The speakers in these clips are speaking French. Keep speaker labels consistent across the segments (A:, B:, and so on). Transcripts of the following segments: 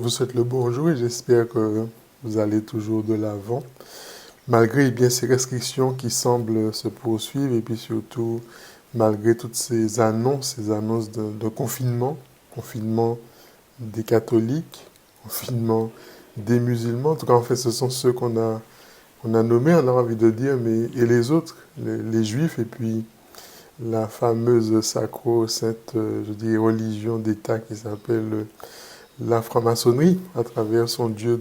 A: vous souhaite le bonjour et j'espère que vous allez toujours de l'avant, malgré bien ces restrictions qui semblent se poursuivre et puis surtout malgré toutes ces annonces de confinement, confinement des catholiques, confinement des musulmans. En tout cas, en fait, ce sont ceux qu'on a nommés, on a envie de dire, mais et les autres, les juifs et puis la fameuse sacro-sainte, je dis, religion d'État qui s'appelle la franc-maçonnerie, à travers son dieu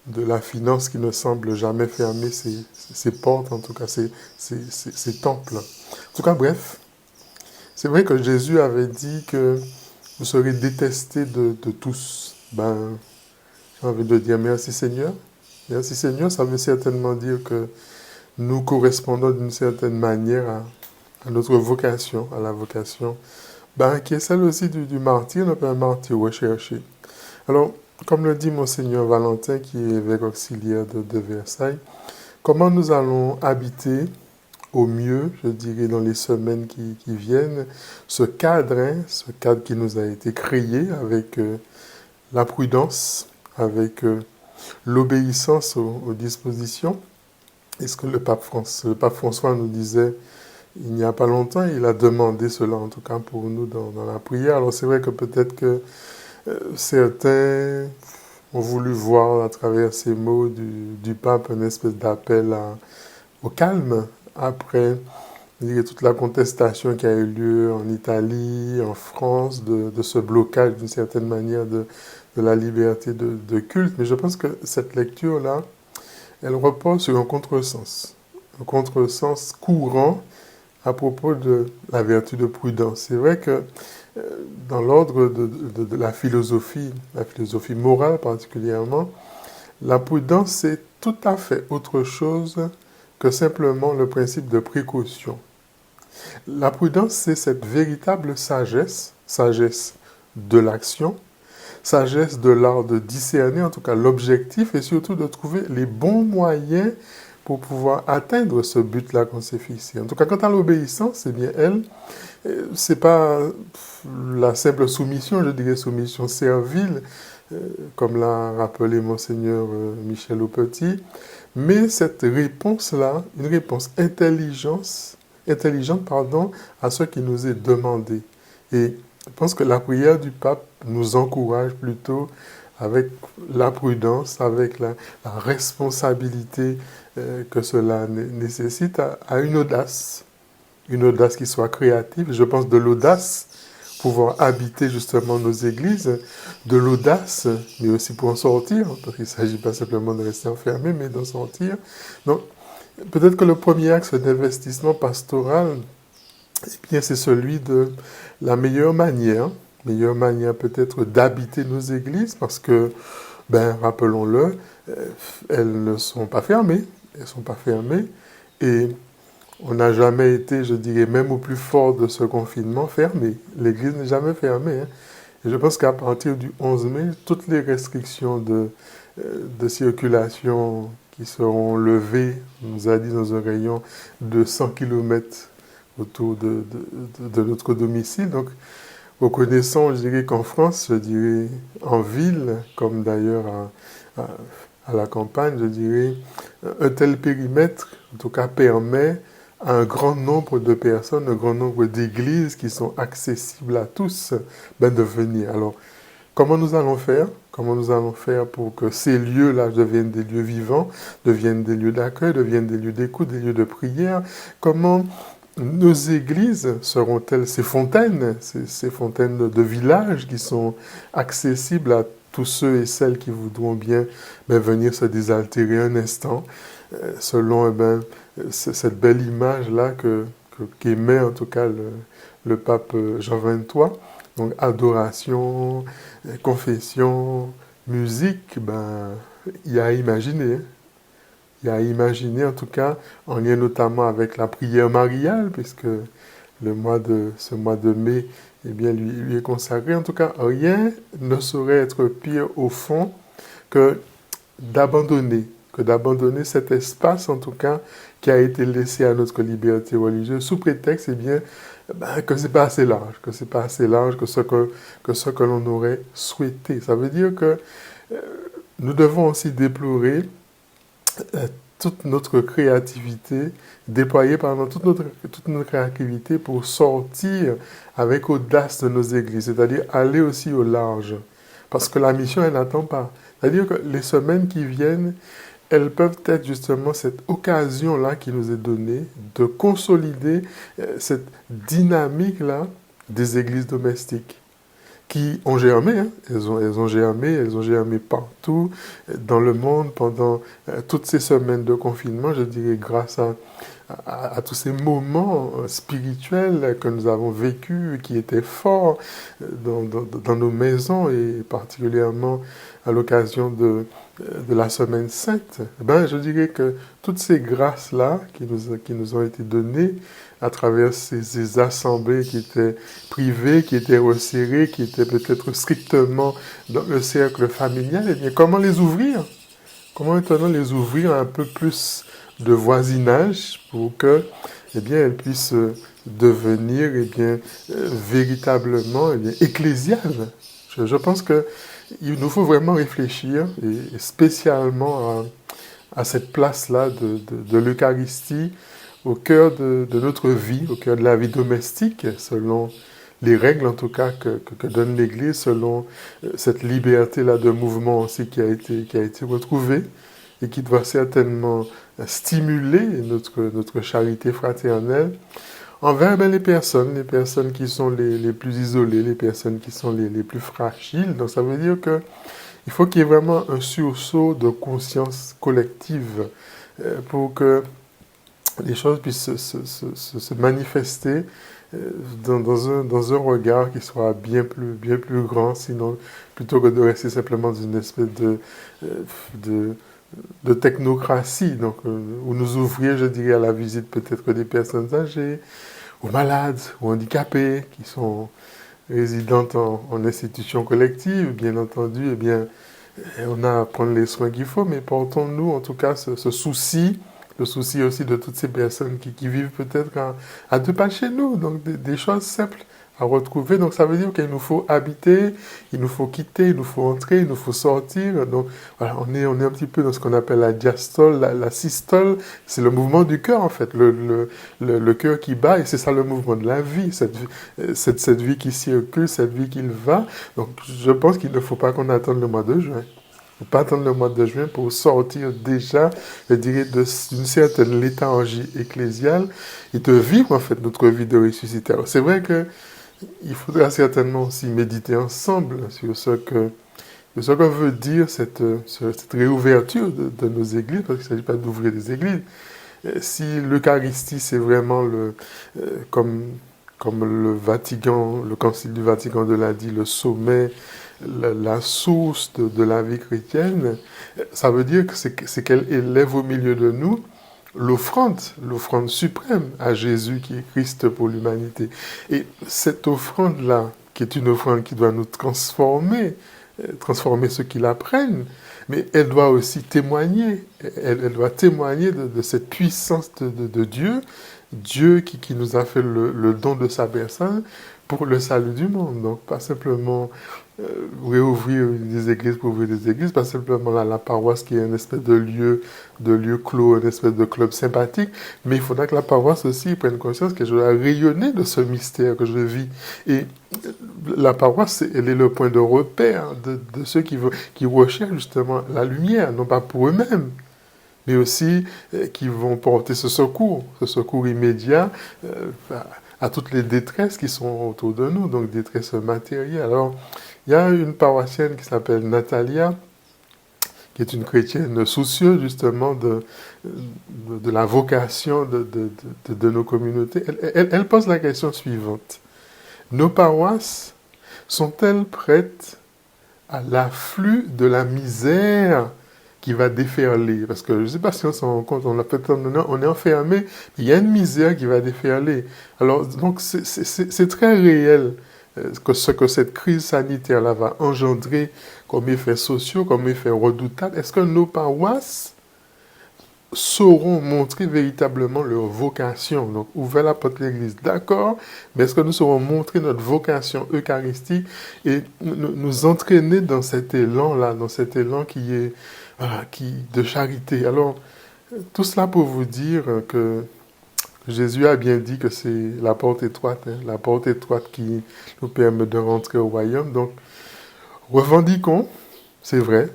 A: de la finance qui ne semble jamais fermer ses portes, en tout cas ses temples. En tout cas, bref, c'est vrai que Jésus avait dit que vous serez détestés de tous. Ben, j'ai envie de dire merci Seigneur. Merci Seigneur, ça veut certainement dire que nous correspondons d'une certaine manière à notre vocation, à la vocation, ben, qui est celle aussi du martyr, un martyr recherché. Alors, comme le dit Monseigneur Valentin, qui est évêque auxiliaire de Versailles, comment nous allons habiter au mieux, je dirais, dans les semaines qui viennent, ce cadre qui nous a été créé avec la prudence, avec l'obéissance aux dispositions. Et ce que le pape François nous disait il n'y a pas longtemps, il a demandé cela, en tout cas pour nous, dans la prière. Alors c'est vrai que peut-être que certains ont voulu voir à travers ces mots du pape une espèce d'appel au calme après toute la contestation qui a eu lieu en Italie, en France, de ce blocage d'une certaine manière de la liberté de culte. Mais je pense que cette lecture-là, elle repose sur un contresens courant à propos de la vertu de prudence. C'est vrai que dans l'ordre de la philosophie morale particulièrement, la prudence c'est tout à fait autre chose que simplement le principe de précaution. La prudence c'est cette véritable sagesse de l'action, sagesse de l'art de discerner, en tout cas l'objectif, et surtout de trouver les bons moyens pour pouvoir atteindre ce but-là qu'on s'est fixé. En tout cas, quant à l'obéissance, eh bien, elle, c'est pas la simple soumission, je dirais soumission servile, comme l'a rappelé Monseigneur Michel Aupetit, mais cette réponse-là, une réponse intelligente, à ce qui nous est demandé. Et je pense que la prière du pape nous encourage plutôt avec la prudence, avec la responsabilité que cela nécessite, à une audace qui soit créative. Je pense de l'audace, pouvoir habiter justement nos églises, de l'audace, mais aussi pour en sortir, parce qu'il ne s'agit pas simplement de rester enfermé, mais d'en sortir. Donc, peut-être que le premier axe d'investissement pastoral, eh bien, c'est celui de la meilleure manière peut-être d'habiter nos églises, parce que, ben, rappelons-le, elles ne sont pas fermées, et on n'a jamais été, je dirais, même au plus fort de ce confinement, fermé. L'église n'est jamais fermée. Et je pense qu'à partir du 11 mai, toutes les restrictions de circulation qui seront levées, on nous a dit dans un rayon de 100 km autour de notre domicile. Donc, reconnaissons, je dirais qu'en France, je dirais en ville, comme d'ailleurs à la campagne, je dirais, un tel périmètre, en tout cas, permet à un grand nombre de personnes, un grand nombre d'églises qui sont accessibles à tous, ben de venir. Alors, comment nous allons faire pour que ces lieux-là deviennent des lieux vivants, deviennent des lieux d'accueil, deviennent des lieux d'écoute, des lieux de prière? Comment nos églises seront-elles ces fontaines de village qui sont accessibles à tous ceux et celles qui voudront bien venir se désaltérer un instant, selon cette belle image-là qu'émet en tout cas le pape Jean XXIII. Donc adoration, confession, musique, il y a à imaginer. Il y a à imaginer, en tout cas, en lien notamment avec la prière mariale, puisque ce mois de mai eh bien, lui est consacré. En tout cas, rien ne saurait être pire au fond que d'abandonner cet espace, en tout cas, qui a été laissé à notre liberté religieuse, sous prétexte, eh bien, que c'est pas assez large, que c'est pas assez large que ce que l'on aurait souhaité. Ça veut dire que nous devons aussi déplorer euh, toute notre créativité, déployer pardon, toute notre créativité pour sortir avec audace de nos églises, c'est-à-dire aller aussi au large. Parce que la mission, elle n'attend pas. C'est-à-dire que les semaines qui viennent, elles peuvent être justement cette occasion-là qui nous est donnée de consolider cette dynamique-là des églises domestiques qui ont germé, hein. Elles ont germé partout dans le monde pendant toutes ces semaines de confinement, je dirais grâce à tous ces moments spirituels que nous avons vécus, qui étaient forts dans nos maisons et particulièrement à l'occasion de la semaine sainte. Ben, je dirais que toutes ces grâces-là qui nous ont été données à travers ces assemblées qui étaient privées, qui étaient resserrées, qui étaient peut-être strictement dans le cercle familial, eh bien, comment les ouvrir? Comment maintenant les ouvrir à un peu plus de voisinage pour que, eh bien, elles puissent devenir, eh bien, véritablement, eh bien, ecclésiales. Je pense que il nous faut vraiment réfléchir, et spécialement à cette place-là de l'Eucharistie au cœur de notre vie, au cœur de la vie domestique, selon les règles en tout cas que donne l'Église, selon cette liberté-là de mouvement aussi qui a été retrouvée et qui doit certainement stimuler notre charité fraternelle envers les personnes qui sont les plus isolées, les personnes qui sont les plus fragiles. Donc ça veut dire que il faut qu'il y ait vraiment un sursaut de conscience collective pour que les choses puissent se manifester dans un regard qui soit bien plus grand, sinon plutôt que de rester simplement dans une espèce de technocratie, donc où nous ouvrir, je dirais, à la visite peut-être des personnes âgées, aux malades, aux handicapés, qui sont résidentes en institutions collectives, bien entendu, eh bien, on a à prendre les soins qu'il faut, mais portons-nous en tout cas ce souci, le souci aussi de toutes ces personnes qui vivent peut-être à deux pas de chez nous, donc des choses simples à retrouver. Donc ça veut dire qu'il nous faut habiter, il nous faut quitter, il nous faut entrer, il nous faut sortir. Donc voilà, on est un petit peu dans ce qu'on appelle la diastole, la systole, c'est le mouvement du cœur en fait, le cœur qui bat, et c'est ça le mouvement de la vie, cette vie qui circule, cette vie qui va. Donc je pense qu'il ne faut pas qu'on attende le mois de juin. Il ne faut pas attendre le mois de juin pour sortir déjà, je dirais, d'une certaine léthargie ecclésiale et de vivre en fait notre vie de ressuscité. Alors c'est vrai que il faudra certainement aussi méditer ensemble sur ce que veut dire cette réouverture de nos églises, parce qu'il ne s'agit pas d'ouvrir des églises. Si l'Eucharistie, c'est vraiment comme le Vatican, le Concile du Vatican de l'a dit, le sommet, la source de la vie chrétienne, ça veut dire que c'est qu'elle élève au milieu de nous l'offrande suprême à Jésus qui est Christ pour l'humanité. Et cette offrande-là, qui est une offrande qui doit nous transformer ceux qui la prennent, mais elle doit aussi témoigner, elle doit témoigner de cette puissance de Dieu, Dieu qui nous a fait le don de sa personne pour le salut du monde. Donc pas simplement réouvrir des églises pour ouvrir des églises, pas simplement la paroisse qui est une espèce de lieu clos, une espèce de club sympathique, mais il faudra que la paroisse aussi prenne conscience que je dois rayonner de ce mystère que je vis. Et la paroisse, elle est le point de repère de ceux qui recherchent justement la lumière, non pas pour eux-mêmes, mais aussi qui vont porter ce secours immédiat à toutes les détresses qui sont autour de nous, donc détresse matérielle. Alors, il y a une paroissienne qui s'appelle Natalia, qui est une chrétienne soucieuse justement de la vocation de nos communautés. Elle pose la question suivante. Nos paroisses sont-elles prêtes à l'afflux de la misère qui va déferler? Parce que je ne sais pas si on s'en rend compte, on est enfermé, mais il y a une misère qui va déferler. Alors, donc, c'est très réel ce que cette crise sanitaire-là va engendrer comme effets sociaux, comme effets redoutables. Est-ce que nos paroisses sauront montrer véritablement leur vocation. Donc, ouvrir la porte de l'Église, d'accord, mais est-ce que nous saurons montrer notre vocation eucharistique et nous entraîner dans cet élan-là, dans cet élan qui est de charité. Alors, tout cela pour vous dire que Jésus a bien dit que c'est la porte étroite, la porte étroite qui nous permet de rentrer au royaume. Donc, revendiquons, c'est vrai,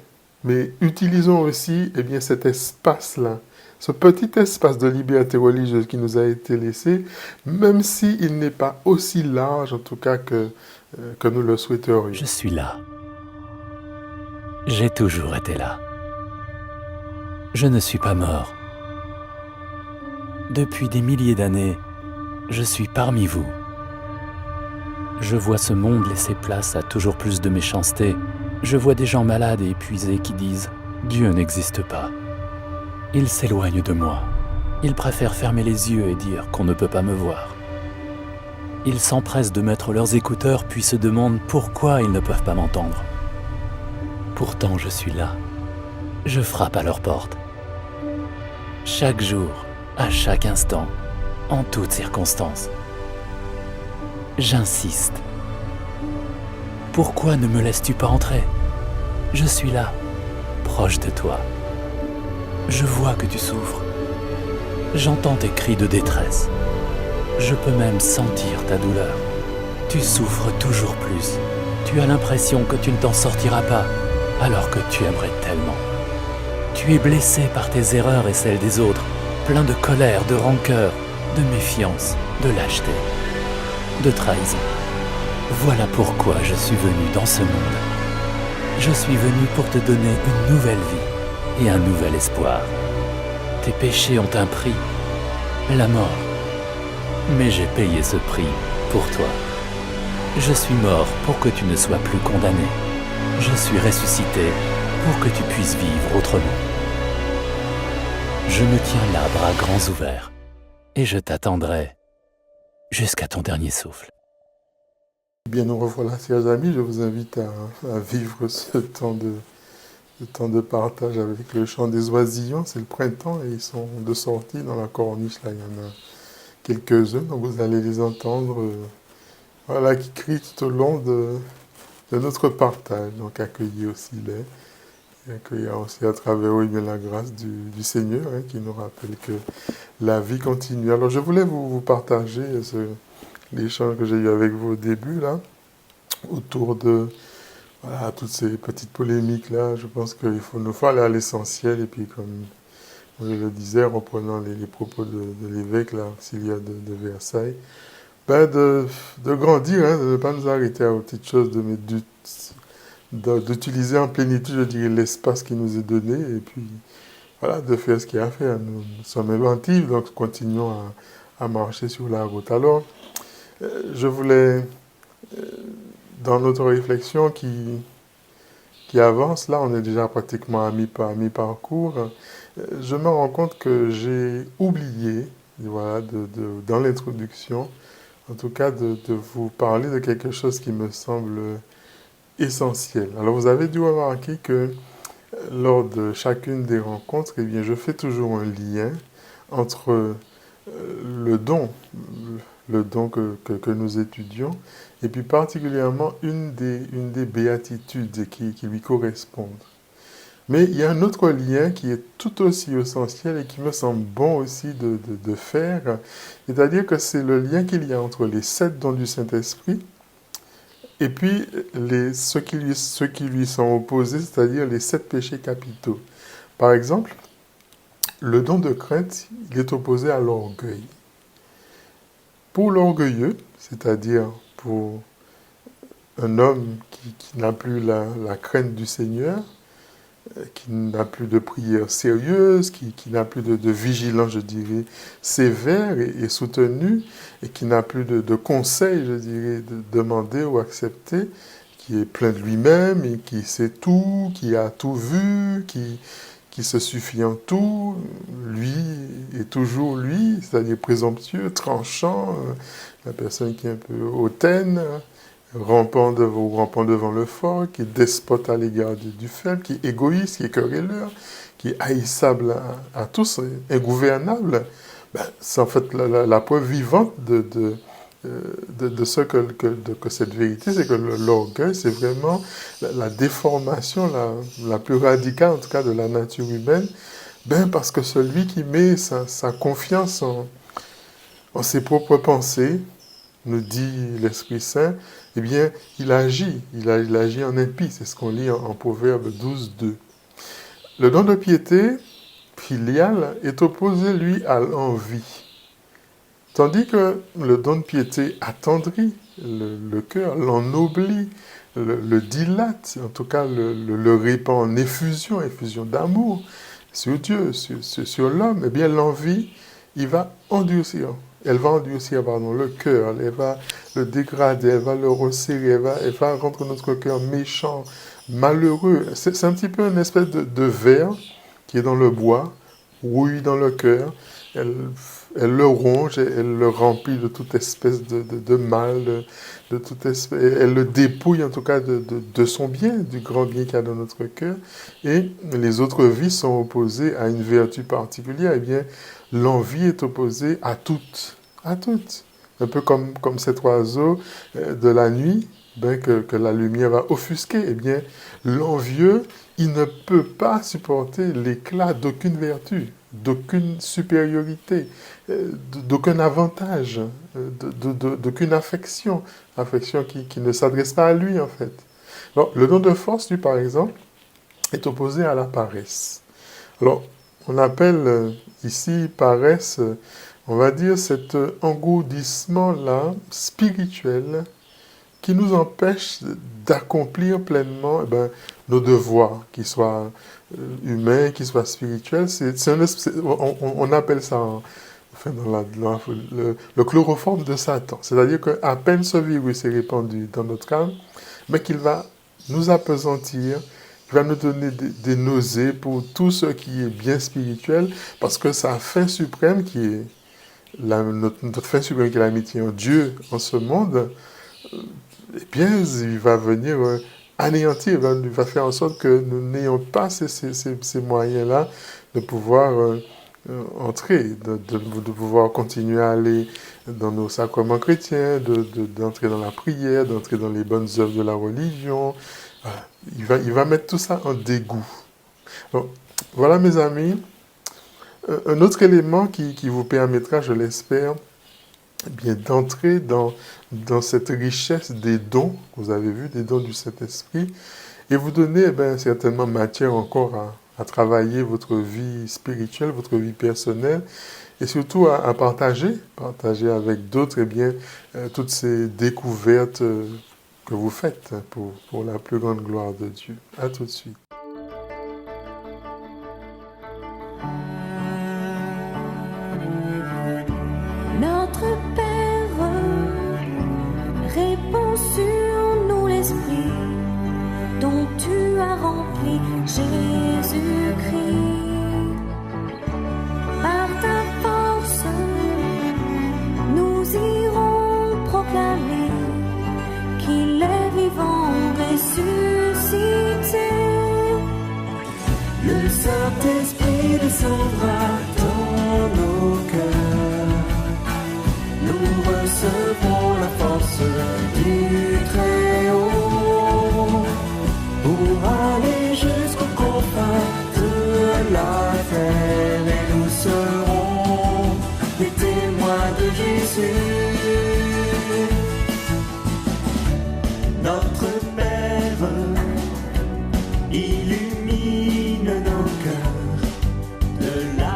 A: mais utilisons aussi cet espace-là, ce petit espace de liberté religieuse qui nous a été laissé, même s'il n'est pas aussi large, en tout cas, que nous le souhaiterions.
B: Je suis là. J'ai toujours été là. Je ne suis pas mort. Depuis des milliers d'années, je suis parmi vous. Je vois ce monde laisser place à toujours plus de méchanceté. Je vois des gens malades et épuisés qui disent « Dieu n'existe pas ». Ils s'éloignent de moi. Ils préfèrent fermer les yeux et dire qu'on ne peut pas me voir. Ils s'empressent de mettre leurs écouteurs puis se demandent pourquoi ils ne peuvent pas m'entendre. Pourtant, je suis là. Je frappe à leur porte. Chaque jour, à chaque instant, en toutes circonstances. J'insiste. Pourquoi ne me laisses-tu pas entrer ? Je suis là, proche de toi. Je vois que tu souffres. J'entends tes cris de détresse. Je peux même sentir ta douleur. Tu souffres toujours plus. Tu as l'impression que tu ne t'en sortiras pas, alors que tu aimerais tellement. Tu es blessé par tes erreurs et celles des autres, plein de colère, de rancœur, de méfiance, de lâcheté, de trahison. Voilà pourquoi je suis venu dans ce monde. Je suis venu pour te donner une nouvelle vie et un nouvel espoir. Tes péchés ont un prix, la mort. Mais j'ai payé ce prix pour toi. Je suis mort pour que tu ne sois plus condamné. Je suis ressuscité pour que tu puisses vivre autrement. Je me tiens là, bras grands ouverts, et je t'attendrai jusqu'à ton dernier souffle.
A: Bien, nous revoilà, chers amis. Je vous invite à vivre ce temps de partage avec le chant des oisillons. C'est le printemps et ils sont de sortie dans la corniche. Là, il y en a quelques-uns, donc vous allez les entendre qui crient tout au long de notre partage. Donc accueillir aussi accueillir aussi à travers eux la grâce du Seigneur qui nous rappelle que la vie continue. Alors je voulais vous partager l'échange que j'ai eu avec vous au début, là, autour de toutes ces petites polémiques-là. Je pense qu'il nous faut aller à l'essentiel, et puis comme je le disais, en reprenant les propos de l'évêque, là, auxiliaire de Versailles, de grandir, de ne pas nous arrêter aux petites choses, d'utiliser en plénitude, je dirais, l'espace qui nous est donné, et puis de faire ce qu'il y a à faire. Nous sommes inventifs, donc continuons à marcher sur la route. Alors, je voulais, dans notre réflexion qui avance, là on est déjà pratiquement à mi-parcours, je me rends compte que j'ai oublié, dans l'introduction, en tout cas de vous parler de quelque chose qui me semble essentiel. Alors vous avez dû remarquer que lors de chacune des rencontres, je fais toujours un lien entre le don que nous étudions, et puis particulièrement une des béatitudes qui lui correspondent. Mais il y a un autre lien qui est tout aussi essentiel et qui me semble bon aussi de faire, c'est-à-dire que c'est le lien qu'il y a entre les 7 dons du Saint-Esprit et puis ceux qui lui sont opposés, c'est-à-dire les 7 péchés capitaux. Par exemple, le don de crainte, il est opposé à l'orgueil. Pour l'orgueilleux, c'est-à-dire pour un homme qui n'a plus la crainte du Seigneur, qui n'a plus de prière sérieuse, qui n'a plus de vigilance, je dirais, sévère et soutenue, et qui n'a plus de conseils, je dirais, de demander ou accepter, qui est plein de lui-même et qui sait tout, qui a tout vu, qui se suffit en tout, lui est toujours lui, c'est-à-dire présomptueux, tranchant, la personne qui est un peu hautaine, rampant devant le fort, qui est despote à l'égard du faible, qui est égoïste, qui est querelleur, qui est haïssable à tous, ingouvernable, c'est en fait la preuve vivante de ce que cette vérité, c'est que l'orgueil, c'est vraiment la déformation la plus radicale, en tout cas, de la nature humaine, parce que celui qui met sa confiance en ses propres pensées, nous dit l'Esprit Saint, eh bien, il agit en impie. C'est ce qu'on lit en Proverbe 12:2. Le don de piété filiale est opposé, lui, à l'envie. Tandis que le don de piété attendrit le cœur, l'ennoblit, le dilate, en tout cas le répand en effusion d'amour sur Dieu, sur l'homme, eh bien, l'envie, elle va endurcir le cœur, elle va le dégrader, elle va le resserrer, elle va rendre notre cœur méchant, malheureux. C'est un petit peu une espèce de verre qui est dans le bois, rouille dans le cœur, elle le ronge, elle le remplit de toute espèce de mal, de toute espèce, elle le dépouille en tout cas de son bien, du grand bien qu'il y a dans notre cœur. Et les autres vies sont opposées à une vertu particulière. Eh bien, l'envie est opposée à toutes. Un peu comme cet oiseau de la nuit, que la lumière va offusquer. Eh bien, l'envieux, il ne peut pas supporter l'éclat d'aucune vertu, d'aucune supériorité, d'aucun avantage, d'aucune affection qui ne s'adresse pas à lui, en fait. Alors, le don de force, lui, par exemple, est opposé à la paresse. Alors, on appelle ici paresse, on va dire, cet engourdissement-là, spirituel, qui nous empêche d'accomplir pleinement nos devoirs, qu'ils soient humains, qu'ils soient spirituels. On appelle ça dans le chloroforme de Satan. C'est-à-dire qu'à peine ce virus est répandu dans notre âme, mais qu'il va nous appesantir, qu'il va nous donner des nausées pour tout ce qui est bien spirituel, parce que sa fin suprême, qui est notre fin suprême, qui est l'amitié en Dieu, en ce monde, eh bien, il va venir anéantir, il va faire en sorte que nous n'ayons pas ces moyens-là de pouvoir entrer, de pouvoir continuer à aller dans nos sacrements chrétiens, d'entrer dans la prière, d'entrer dans les bonnes œuvres de la religion. Voilà. Il va mettre tout ça en dégoût. Donc, voilà, mes amis, un autre élément qui vous permettra, je l'espère, bien d'entrer dans cette richesse des dons, vous avez vu, des dons du Saint-Esprit, et vous donner certainement matière encore à travailler votre vie spirituelle, votre vie personnelle, et surtout à partager avec d'autres toutes ces découvertes que vous faites pour la plus grande gloire de Dieu. À tout de suite.
C: Notre Père, répands sur nous l'Esprit dont tu as rempli Jésus-Christ. Par ta force, nous irons proclamer qu'il est vivant, ressuscité.
D: Le Saint-Esprit descendra dans nos cœurs. Nous recevrons la force du Très-Haut pour aller jusqu'aux confins de la terre, et nous serons des témoins de Jésus. Notre Père, illumine nos cœurs de la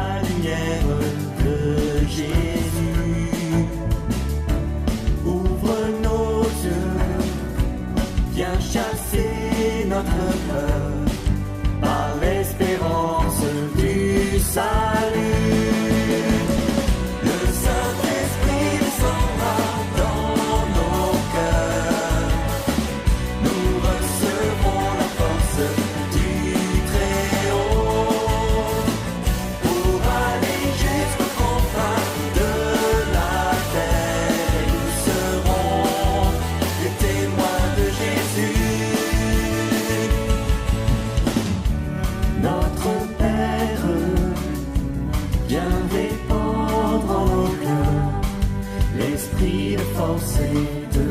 D: force et de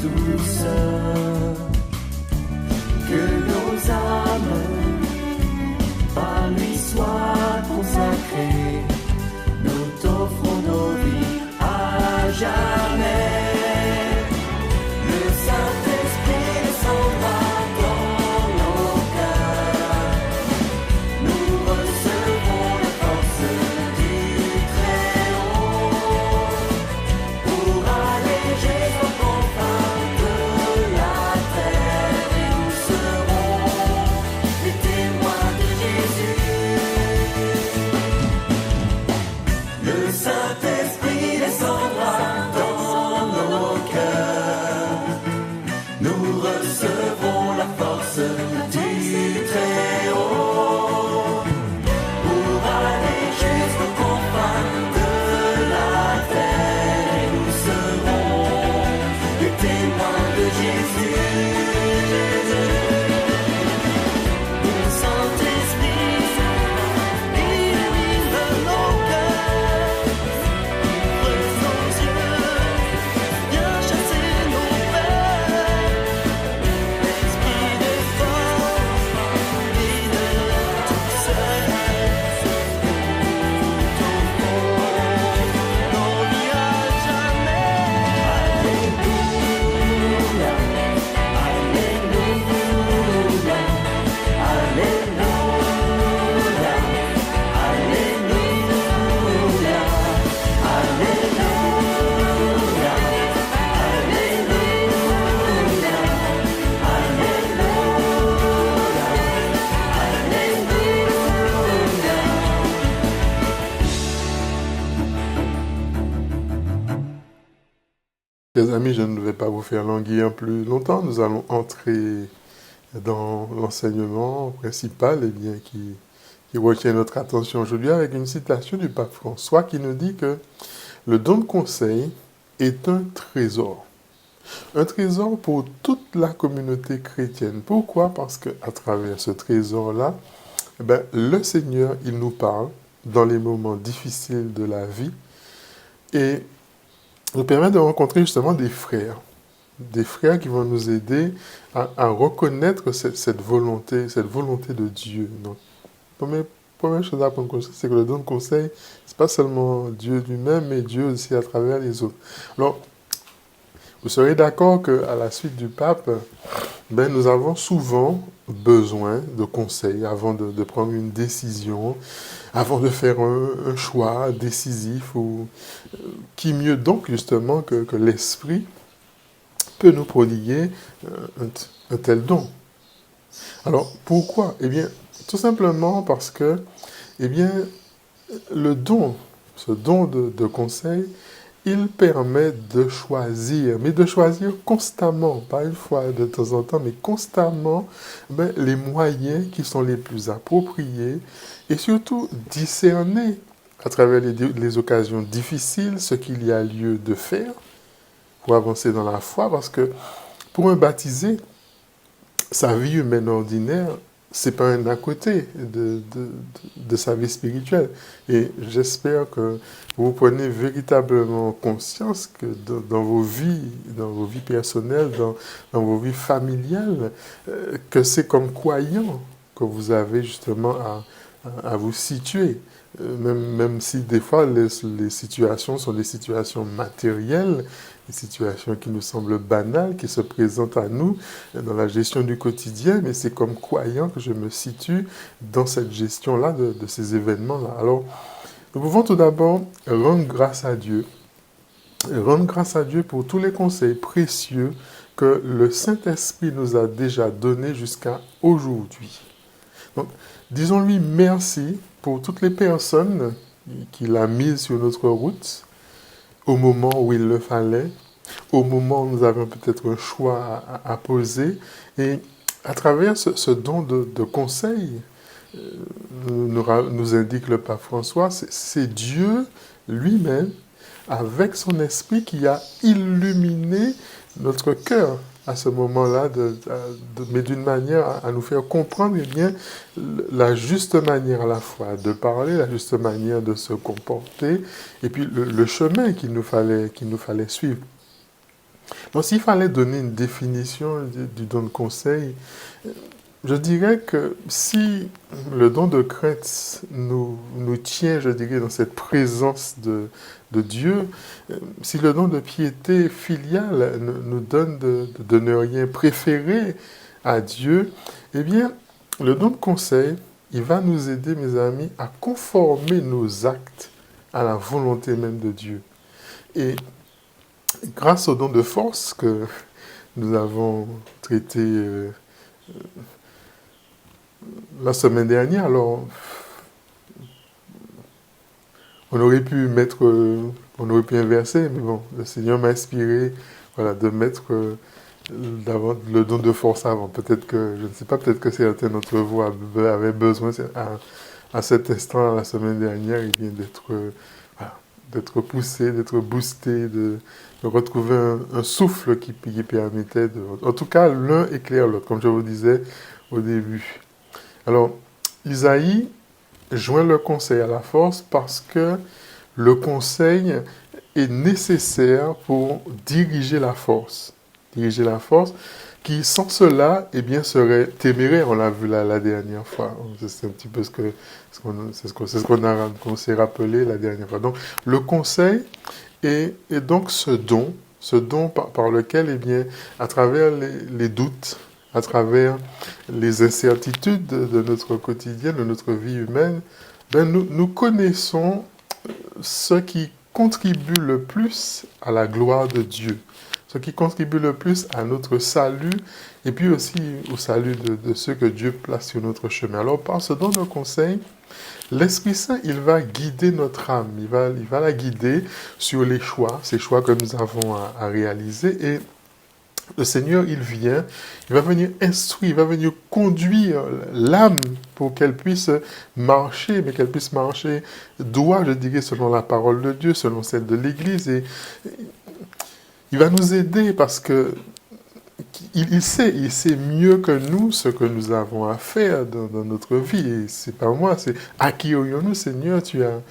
D: douceur. Que nos âmes par lui soient consacrées. Nous t'offrons nos vies à jamais. Le Saint-Esprit descendra dans nos cœurs. Nous recevrons la force du Très-Haut pour aller jusqu'aux confins de la terre. Et nous serons les témoins de Jésus. Le Saint-Esprit descendra dans nos cœurs. Nous recevrons la force du Très-Haut pour aller jusqu'aux confins de la terre. Et nous serons les témoins de Jésus. Le Saint-Esprit illumine nos cœurs. Ouvre nos yeux, viens chasser nos peurs. Esprit de force et de douceur. Nous t'offrons nos vies à jamais. Alléluia, Alléluia, Alléluia, Alléluia, Alléluia,
A: Les amis, je ne vais pas vous faire languir plus longtemps. Nous allons entrer dans l'enseignement principal qui retient notre attention aujourd'hui avec une citation du pape François qui nous dit que le don de conseil est un trésor. Un trésor pour toute la communauté chrétienne. Pourquoi? Parce qu'à travers ce trésor-là, le Seigneur, il nous parle dans les moments difficiles de la vie et nous permet de rencontrer justement des frères qui vont nous aider à reconnaître cette volonté de Dieu. Donc, première chose à prendre conscience, c'est que le don de conseil, c'est pas seulement Dieu lui-même, mais Dieu aussi à travers les autres. Alors, vous serez d'accord qu'à la suite du pape, nous avons souvent besoin de conseils avant de prendre une décision, avant de faire un choix décisif, ou qui mieux donc justement que l'Esprit peut nous prodiguer un tel don. Alors, pourquoi? Eh bien, tout simplement parce que, le don, ce don de conseil, il permet de choisir, mais de choisir constamment, pas une fois de temps en temps, mais constamment, les moyens qui sont les plus appropriés et surtout discerner à travers les occasions difficiles ce qu'il y a lieu de faire pour avancer dans la foi, parce que pour un baptisé, sa vie humaine ordinaire, c'est pas un à côté de sa vie spirituelle. Et j'espère que vous prenez véritablement conscience que dans vos vies personnelles, dans vos vies familiales, que c'est comme croyant que vous avez justement à vous situer. Même si des fois les situations sont des situations matérielles, des situations qui nous semblent banales, qui se présentent à nous dans la gestion du quotidien, mais c'est comme croyant que je me situe dans cette gestion-là de ces événements-là. Alors, nous pouvons tout d'abord rendre grâce à Dieu. Rendre grâce à Dieu pour tous les conseils précieux que le Saint-Esprit nous a déjà donnés jusqu'à aujourd'hui. Donc, disons-lui merci pour toutes les personnes qu'il a mises sur notre route, au moment où il le fallait, au moment où nous avions peut-être un choix à poser. Et à travers ce don de conseil, nous indique le pape François, c'est Dieu lui-même, avec son esprit, qui a illuminé notre cœur à ce moment-là, mais d'une manière à nous faire comprendre la juste manière à la fois de parler, la juste manière de se comporter, et puis le chemin qu'il nous fallait suivre Donc, s'il fallait donner une définition du don de conseil, je dirais que si le don de crainte nous tient, je dirais, dans cette présence de Dieu, si le don de piété filiale nous donne de ne rien préférer à Dieu, eh bien, le don de conseil, il va nous aider, mes amis, à conformer nos actes à la volonté même de Dieu. Et grâce au don de force que nous avons traité la semaine dernière, alors on aurait pu inverser, mais bon, le Seigneur m'a inspiré, voilà, de mettre le don de force avant. Peut-être que, je ne sais pas, peut-être que certains d'entre vous avaient besoin à cet instant, la semaine dernière, et bien d'être poussé, d'être boosté, de retrouver un souffle qui permettait de... En tout cas, l'un éclaire l'autre, comme je vous disais au début. Alors, Isaïe joint le conseil à la force parce que le conseil est nécessaire pour diriger la force. Diriger la force qui, sans cela, eh bien, serait téméraire. On l'a vu la dernière fois. C'est un petit peu ce qu'on s'est rappelé la dernière fois. Donc, le conseil est donc ce don par lequel, eh bien, à travers les doutes, à travers les incertitudes de notre quotidien, de notre vie humaine, ben nous connaissons ce qui contribue le plus à la gloire de Dieu, ce qui contribue le plus à notre salut et puis aussi au salut de ceux que Dieu place sur notre chemin. Alors, par ce don de conseil, l'Esprit Saint, il va guider notre âme, il va la guider sur ces choix que nous avons à réaliser. Et le Seigneur, il va venir instruire, il va venir conduire l'âme pour qu'elle puisse marcher, mais qu'elle puisse marcher droit, je dirais, selon la parole de Dieu, selon celle de l'Église. Et il va nous aider parce que il sait mieux que nous ce que nous avons à faire dans notre vie. Et c'est pas moi, c'est à qui aurions-nous, Seigneur, tu as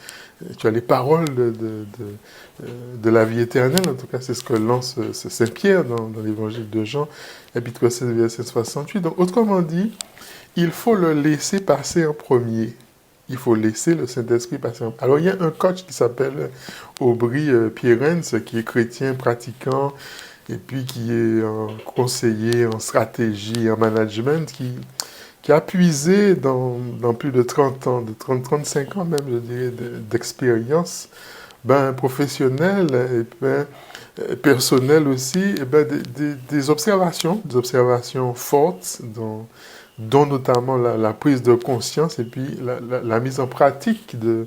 A: les paroles de la vie éternelle. En tout cas, c'est ce que lance Saint Pierre dans l'évangile de Jean, chapitre 16, verset 68. Donc, autrement dit, il faut le laisser passer en premier. Il faut laisser le Saint-Esprit passer en premier. Alors, il y a un coach qui s'appelle Aubry Pierrens, qui est chrétien pratiquant, et puis qui est conseiller en stratégie, en management, qui a puisé dans plus de 30 ans, de 35 ans même, je dirais, d'expérience, professionnelle et personnelle aussi, des observations fortes, dont notamment la prise de conscience et puis la mise en pratique de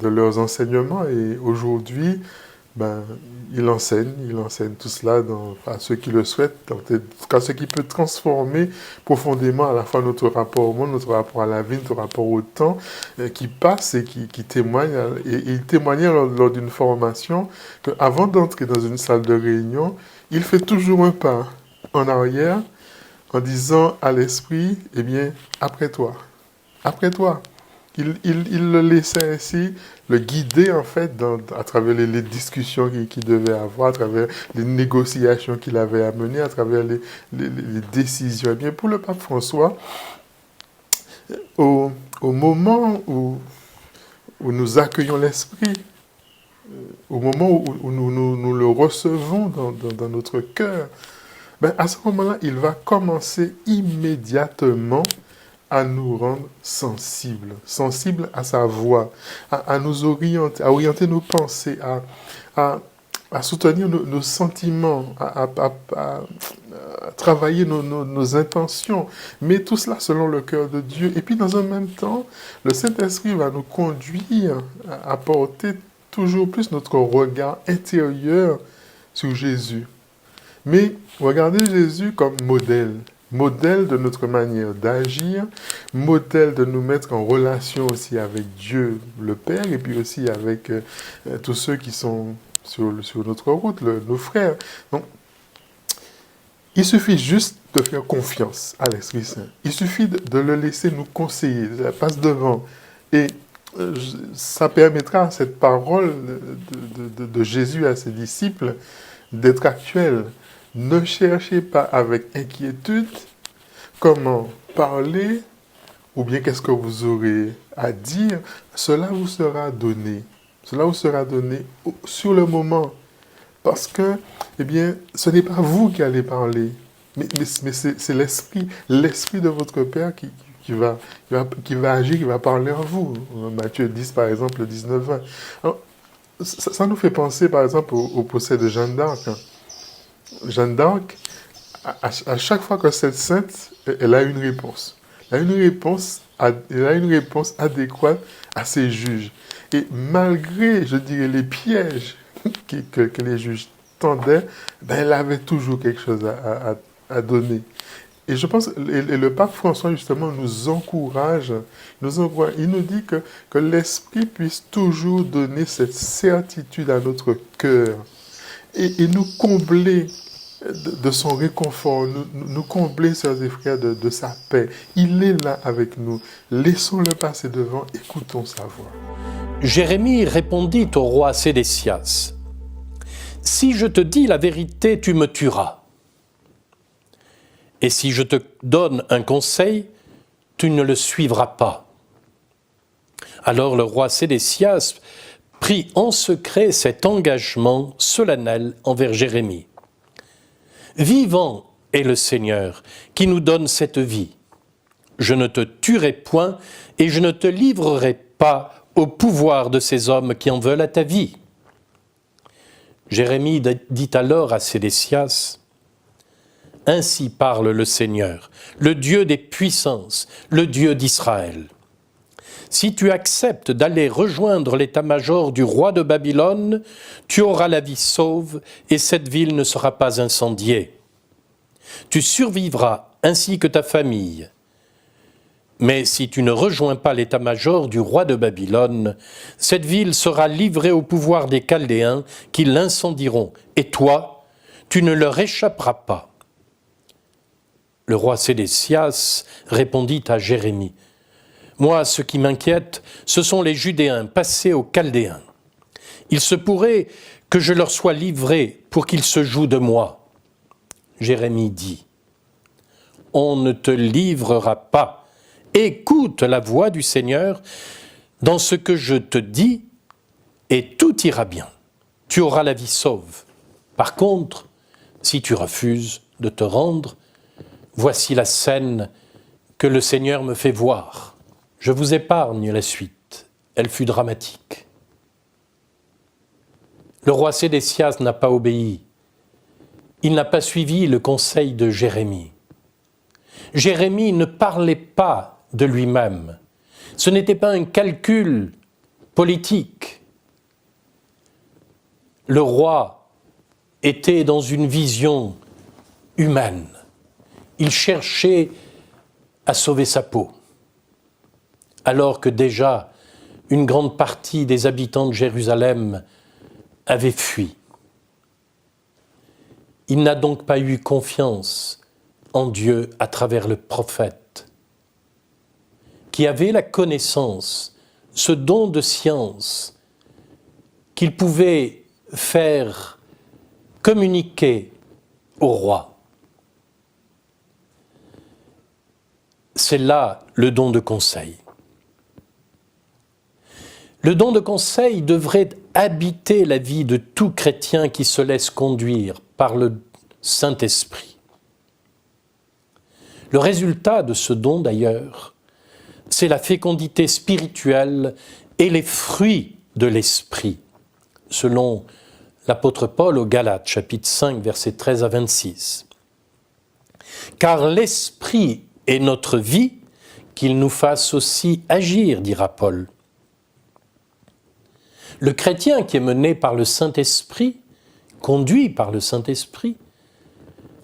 A: leurs enseignements. Et aujourd'hui, il enseigne tout cela à ceux qui le souhaitent, en tout cas ce qui peut transformer profondément à la fois notre rapport au monde, notre rapport à la vie, notre rapport au temps qui passe et qui témoigne. Et il témoignait lors d'une formation qu'avant d'entrer dans une salle de réunion, il fait toujours un pas en arrière en disant à l'esprit, eh bien, après toi. Il le laissait ainsi, le guider en fait à travers les discussions qu'il devait avoir, à travers les négociations qu'il avait à mener, à travers les décisions. Eh bien, pour le pape François, au moment où nous accueillons l'Esprit, au moment où nous le recevons dans notre cœur, à ce moment-là, il va commencer immédiatement à nous rendre sensibles à sa voix, à nous orienter, à orienter nos pensées, à soutenir nos sentiments, à travailler nos intentions, mais tout cela selon le cœur de Dieu. Et puis dans un même temps, le Saint-Esprit va nous conduire à porter toujours plus notre regard intérieur sur Jésus. Mais regardez Jésus comme modèle de notre manière d'agir, modèle de nous mettre en relation aussi avec Dieu le Père et puis aussi avec tous ceux qui sont sur notre route, nos frères. Donc, il suffit juste de faire confiance à l'Esprit Saint. Il suffit de le laisser nous conseiller, de la passe devant. Et ça permettra à cette parole de Jésus à ses disciples d'être actuel. Ne cherchez pas avec inquiétude comment parler ou bien qu'est-ce que vous aurez à dire. Cela vous sera donné. Cela vous sera donné sur le moment. Parce que, eh bien, ce n'est pas vous qui allez parler, mais c'est l'esprit de votre Père qui va agir, qui va parler en vous. Matthieu 10, par exemple, 19-20. Alors, ça nous fait penser, par exemple, au procès de Jeanne d'Arc. Jeanne d'Arc, à chaque fois que cette sainte, elle a une réponse. Elle a une réponse adéquate à ses juges. Et malgré, je dirais, les pièges que les juges tendaient, elle avait toujours quelque chose à donner. Et je pense, et le pape François, justement, nous encourage, il nous dit que l'Esprit puisse toujours donner cette certitude à notre cœur et nous combler de son réconfort, nous combler, sœurs et frères, de sa paix. Il est là avec nous. Laissons-le passer devant, écoutons sa voix.
E: Jérémie répondit au roi Sédécias, « Si je te dis la vérité, tu me tueras. Et si je te donne un conseil, tu ne le suivras pas. » Alors le roi Sédécias prit en secret cet engagement solennel envers Jérémie. « Vivant est le Seigneur qui nous donne cette vie. Je ne te tuerai point et je ne te livrerai pas au pouvoir de ces hommes qui en veulent à ta vie. » Jérémie dit alors à Sédécias, « Ainsi parle le Seigneur, le Dieu des puissances, le Dieu d'Israël. Si tu acceptes d'aller rejoindre l'état-major du roi de Babylone, tu auras la vie sauve et cette ville ne sera pas incendiée. Tu survivras ainsi que ta famille. Mais si tu ne rejoins pas l'état-major du roi de Babylone, cette ville sera livrée au pouvoir des Chaldéens qui l'incendieront, et toi, tu ne leur échapperas pas. » Le roi Sédécias répondit à Jérémie, « Moi, ce qui m'inquiète, ce sont les Judéens passés aux Chaldéens. Il se pourrait que je leur sois livré pour qu'ils se jouent de moi. » Jérémie dit, « On ne te livrera pas. Écoute la voix du Seigneur dans ce que je te dis et tout ira bien. Tu auras la vie sauve. Par contre, si tu refuses de te rendre, voici la scène que le Seigneur me fait voir. Je vous épargne la suite. Elle fut dramatique. Le roi Sédécias n'a pas obéi. Il n'a pas suivi le conseil de Jérémie. Jérémie ne parlait pas de lui-même. Ce n'était pas un calcul politique. Le roi était dans une vision humaine. Il cherchait à sauver sa peau, alors que déjà une grande partie des habitants de Jérusalem avaient fui. Il n'a donc pas eu confiance en Dieu à travers le prophète, qui avait la connaissance, ce don de science qu'il pouvait faire communiquer au roi. C'est là le don de conseil. Le don de conseil devrait habiter la vie de tout chrétien qui se laisse conduire par le Saint-Esprit. Le résultat de ce don, d'ailleurs, c'est la fécondité spirituelle et les fruits de l'Esprit, selon l'apôtre Paul aux Galates, chapitre 5, versets 13 à 26. Car l'Esprit est notre vie, qu'il nous fasse aussi agir, dira Paul. Le chrétien qui est mené par le Saint-Esprit, conduit par le Saint-Esprit,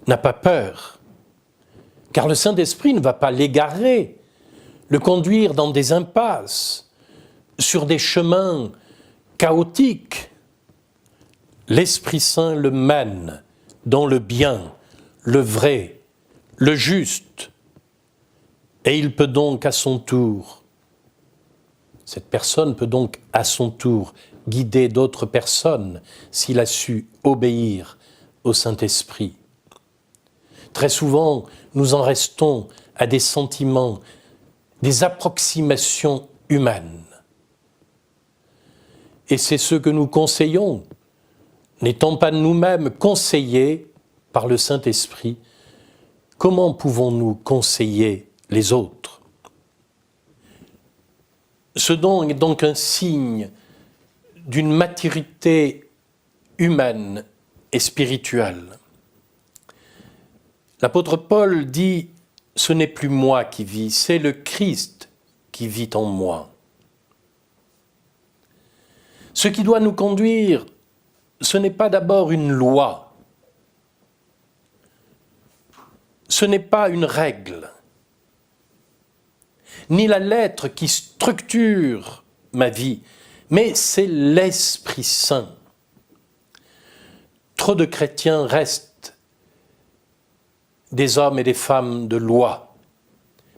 E: n'a pas peur, car le Saint-Esprit ne va pas l'égarer, le conduire dans des impasses, sur des chemins chaotiques. L'Esprit Saint le mène dans le bien, le vrai, le juste, et il peut donc à son tour, cette personne peut donc à son tour guider d'autres personnes s'il a su obéir au Saint-Esprit. Très souvent, nous en restons à des sentiments, des approximations humaines. Et c'est ce que nous conseillons, n'étant pas nous-mêmes conseillés par le Saint-Esprit. Comment pouvons-nous conseiller les autres? Ce don est donc un signe d'une maturité humaine et spirituelle. L'apôtre Paul dit « Ce n'est plus moi qui vis, c'est le Christ qui vit en moi ». Ce qui doit nous conduire, ce n'est pas d'abord une loi, ce n'est pas une règle, ni la lettre qui structure ma vie, mais c'est l'Esprit Saint. Trop de chrétiens restent des hommes et des femmes de loi,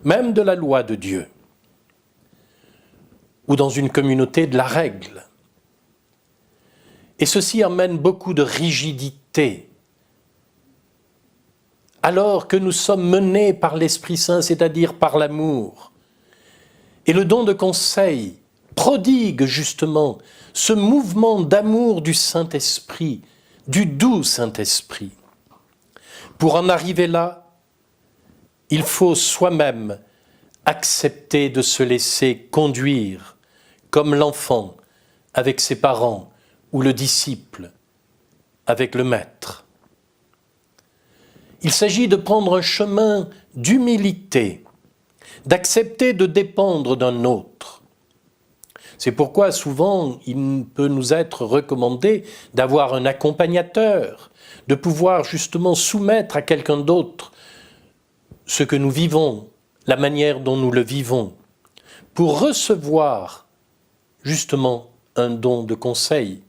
E: même de la loi de Dieu, ou dans une communauté de la règle. Et ceci amène beaucoup de rigidité, alors que nous sommes menés par l'Esprit Saint, c'est-à-dire par l'amour. Et le don de conseil prodigue justement ce mouvement d'amour du Saint-Esprit, du doux Saint-Esprit. Pour en arriver là, il faut soi-même accepter de se laisser conduire, comme l'enfant avec ses parents, ou le disciple avec le maître. Il s'agit de prendre un chemin d'humilité, d'accepter de dépendre d'un autre. C'est pourquoi souvent il peut nous être recommandé d'avoir un accompagnateur, de pouvoir justement soumettre à quelqu'un d'autre ce que nous vivons, la manière dont nous le vivons, pour recevoir justement un don de conseil.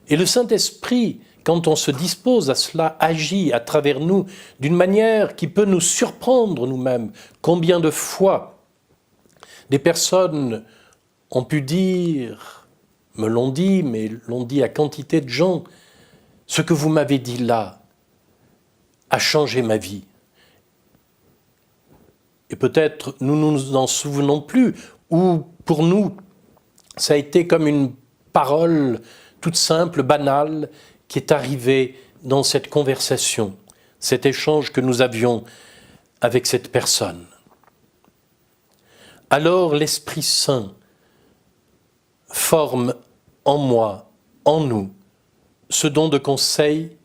E: Et le Saint-Esprit, quand on se dispose à cela, agit à travers nous d'une manière qui peut nous surprendre nous-mêmes. Combien de fois des personnes ont pu dire, me l'ont dit, mais l'ont dit à quantité de gens, ce que vous m'avez dit là a changé ma vie. Et peut-être nous ne nous en souvenons plus, ou pour nous, ça a été comme une parole toute simple, banale, qui est arrivée dans cette conversation, cet échange que nous avions avec cette personne. Alors l'Esprit Saint forme en moi, en nous, ce don de conseil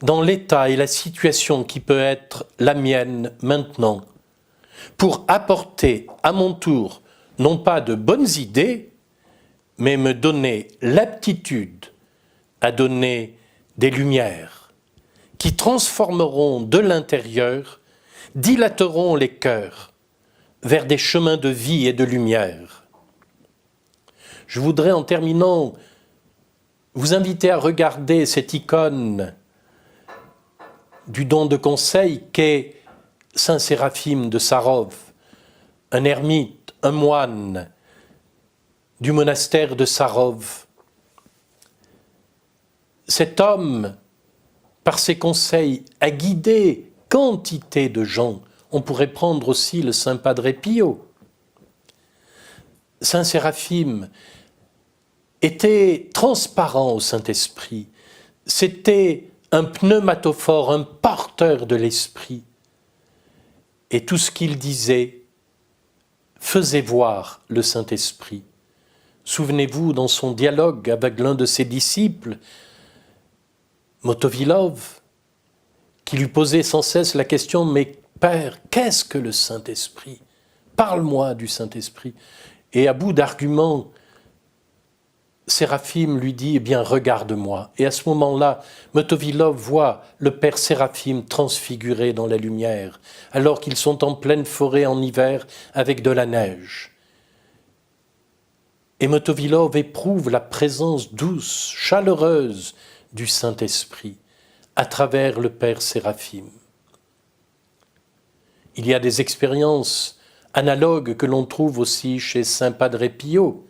E: dans l'état et la situation qui peut être la mienne maintenant, pour apporter à mon tour, non pas de bonnes idées, mais me donner l'aptitude à donner des lumières qui transformeront de l'intérieur, dilateront les cœurs vers des chemins de vie et de lumière. Je voudrais en terminant vous inviter à regarder cette icône du don de conseil qu'est Saint Séraphime de Sarov, un ermite, un moine du monastère de Sarov. Cet homme, par ses conseils, a guidé quantité de gens. On pourrait prendre aussi le Saint Padre Pio. Saint Séraphime était transparent au Saint-Esprit. C'était un pneumatophore, un porteur de l'Esprit. Et tout ce qu'il disait faisait voir le Saint-Esprit. Souvenez-vous, dans son dialogue avec l'un de ses disciples, Motovilov, qui lui posait sans cesse la question « Mais Père, qu'est-ce que le Saint-Esprit? Parle-moi du Saint-Esprit. » Et à bout d'arguments, Séraphime lui dit « Eh bien, regarde-moi. » Et à ce moment-là, Motovilov voit le Père Séraphime transfiguré dans la lumière, alors qu'ils sont en pleine forêt en hiver avec de la neige. Et Motovilov éprouve la présence douce, chaleureuse du Saint-Esprit à travers le Père Séraphime. Il y a des expériences analogues que l'on trouve aussi chez Saint Padre Pio.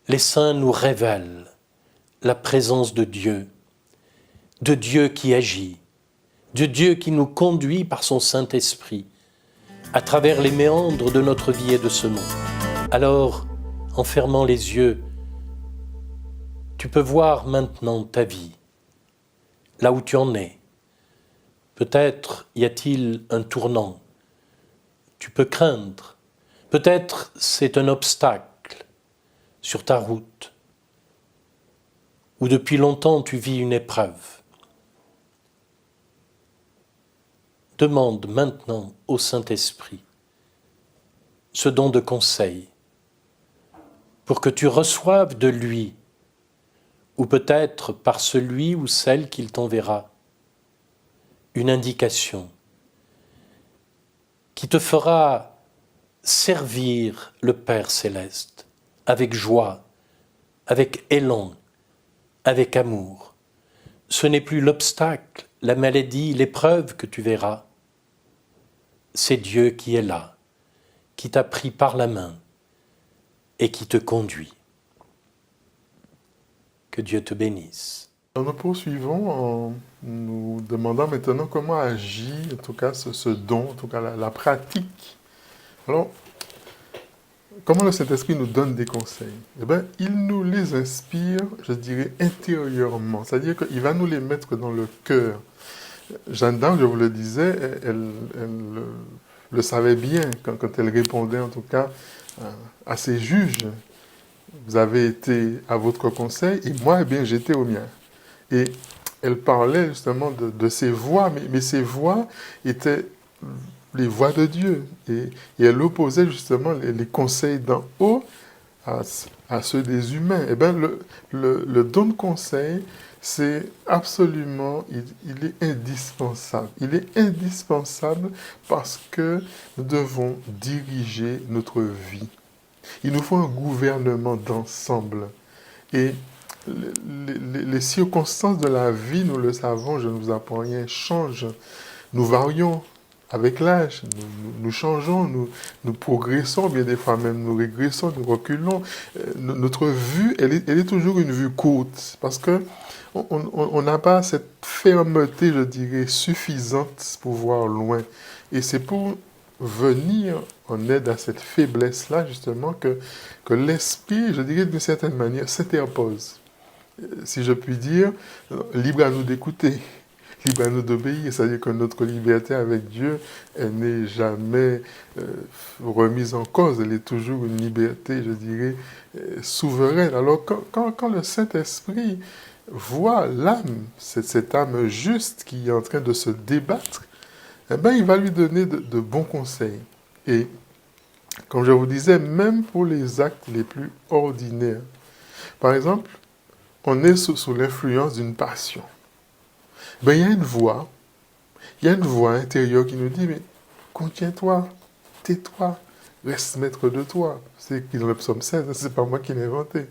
E: les saints nous révèlent la présence de Dieu qui agit, de Dieu qui nous conduit par son Saint-Esprit à travers les méandres de notre vie et de ce monde. Alors, en fermant les yeux, tu peux voir maintenant ta vie, là où tu en es. Peut-être y a-t-il un tournant. Tu peux craindre. Peut-être c'est un obstacle sur ta route, ou depuis longtemps tu vis une épreuve. Demande maintenant au Saint-Esprit ce don de conseil pour que tu reçoives de lui, ou peut-être par celui ou celle qu'il t'enverra, une indication qui te fera servir le Père céleste avec joie, avec élan, avec amour. Ce n'est plus l'obstacle, la maladie, l'épreuve que tu verras. C'est Dieu qui est là, qui t'a pris par la main et qui te conduit. Que Dieu te bénisse.
A: Nous poursuivons en nous demandant maintenant comment agit, en tout cas, ce don, en tout cas la pratique. Alors, comment le Saint-Esprit nous donne des conseils? Eh bien, il nous les inspire, je dirais, intérieurement. C'est-à-dire qu'il va nous les mettre dans le cœur. Jeanne d'Arc, je vous le disais, elle le savait bien quand elle répondait, en tout cas, à ses juges. Vous avez été à votre conseil et moi, eh bien, j'étais au mien. Et elle parlait justement de ces voix, mais ces voix étaient les voix de Dieu. Et elle opposait justement les conseils d'en haut à ceux des humains. Eh bien, le don de conseil, c'est absolument, il est indispensable. Il est indispensable parce que nous devons diriger notre vie. Il nous faut un gouvernement d'ensemble. Et les circonstances de la vie, nous le savons, je ne vous apprends rien, changent. Nous varions avec l'âge, nous changeons, nous progressons, bien des fois même nous régressons, nous reculons. Notre vue, elle est toujours une vue courte, parce que on n'a pas cette fermeté, je dirais, suffisante pour voir loin. Et c'est pour venir en aide à cette faiblesse-là, justement, que l'esprit, je dirais d'une certaine manière, s'interpose. Si je puis dire, libre à nous d'écouter, libre à nous d'obéir. C'est-à-dire que notre liberté avec Dieu, elle n'est jamais remise en cause. Elle est toujours une liberté, je dirais, souveraine. Alors, quand le Saint-Esprit voit l'âme, cette âme juste qui est en train de se débattre, eh bien, il va lui donner de bons conseils. Et, comme je vous disais, même pour les actes les plus ordinaires. Par exemple, on est sous l'influence d'une passion. Ben, il y a une voix intérieure qui nous dit, mais contiens-toi, tais-toi, reste maître de toi. C'est écrit dans le psaume 16, c'est pas moi qui l'ai inventé.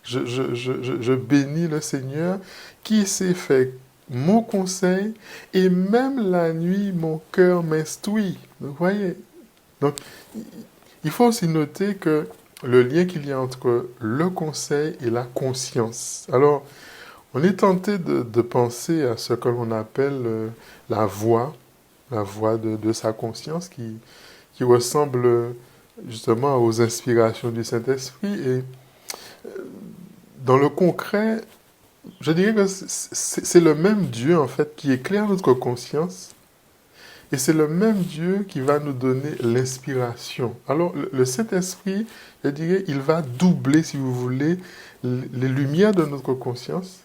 A: Je bénis le Seigneur qui s'est fait mon conseil et même la nuit, mon cœur m'instruit. Vous voyez? Donc, il faut aussi noter que le lien qu'il y a entre le conseil et la conscience. Alors, on est tenté de penser à ce que l'on appelle la voix de sa conscience qui ressemble justement aux inspirations du Saint-Esprit. Et dans le concret, je dirais que c'est le même Dieu, en fait, qui éclaire notre conscience. Et c'est le même Dieu qui va nous donner l'inspiration. Alors, le Saint-Esprit, je dirais, il va doubler, si vous voulez, les lumières de notre conscience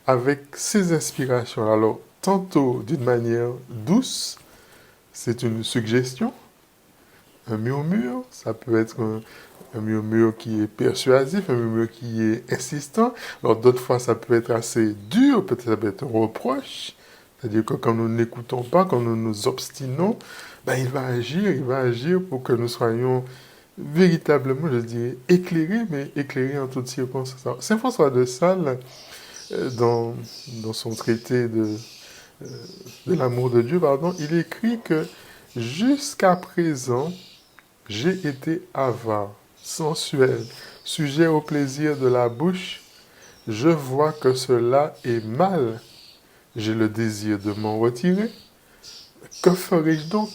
A: avec ses inspirations. Alors, tantôt d'une manière douce, c'est une suggestion, un murmure, ça peut être un murmure qui est persuasif, un murmure qui est insistant. Alors, d'autres fois, ça peut être assez dur, peut-être ça peut être un reproche. C'est-à-dire que quand nous n'écoutons pas, quand nous nous obstinons, ben il va agir pour que nous soyons véritablement, je dirais, éclairés, mais éclairés en toutes circonstances. Saint François de Sales, dans son traité de l'amour de Dieu, il écrit que jusqu'à présent, j'ai été avare, sensuel, sujet au plaisir de la bouche, je vois que cela est mal. J'ai le désir de m'en retirer. Que ferai-je donc?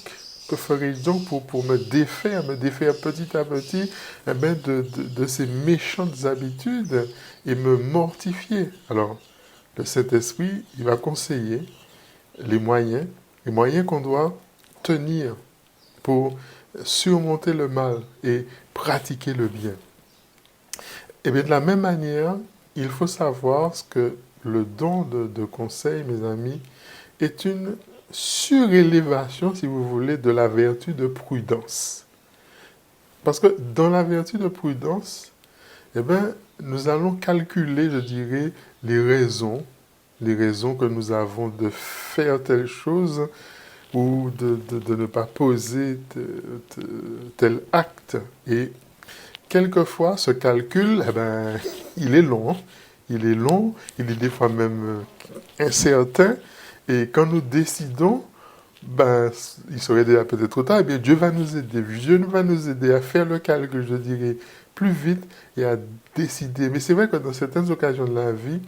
A: Que ferai-je donc pour me défaire petit à petit de ces méchantes habitudes et me mortifier? Alors, le Saint-Esprit, il va conseiller les moyens qu'on doit tenir pour surmonter le mal et pratiquer le bien. Et bien de la même manière, il faut savoir que le don de conseil, mes amis, est une surélévation, si vous voulez, de la vertu de prudence. Parce que dans la vertu de prudence, eh bien, nous allons calculer, je dirais, les raisons que nous avons de faire telle chose ou de ne pas poser tel acte. Et quelquefois, ce calcul, eh ben, il est long. Il est des fois même incertain. Et quand nous décidons, ben, il serait déjà peut-être trop tard, eh bien, Dieu va nous aider. Dieu va nous aider à faire le calcul, je dirais, plus vite et à décider. Mais c'est vrai que dans certaines occasions de la vie,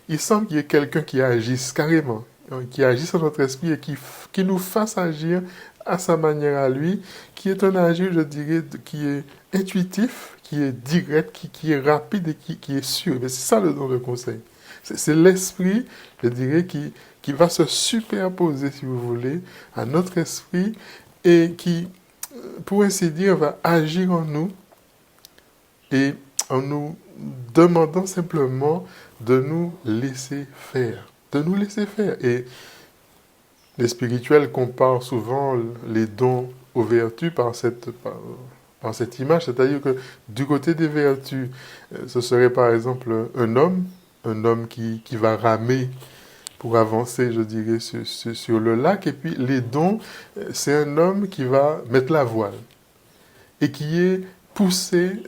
A: il semble qu'il y ait quelqu'un qui agisse carrément, qui agisse en notre esprit et qui nous fasse agir à sa manière à lui, qui est un agir, je dirais, qui est intuitif, qui est direct, qui est rapide et qui est sûr. Mais c'est ça le don de conseil. C'est l'esprit, je dirais, qui va se superposer, si vous voulez, à notre esprit et qui, pour ainsi dire, va agir en nous et en nous demandant simplement de nous laisser faire. De nous laisser faire. Et les spirituels comparent souvent les dons aux vertus par cette image, c'est-à-dire que du côté des vertus, ce serait par exemple un homme qui va ramer pour avancer, je dirais, sur le lac, et puis les dons, c'est un homme qui va mettre la voile et qui est poussé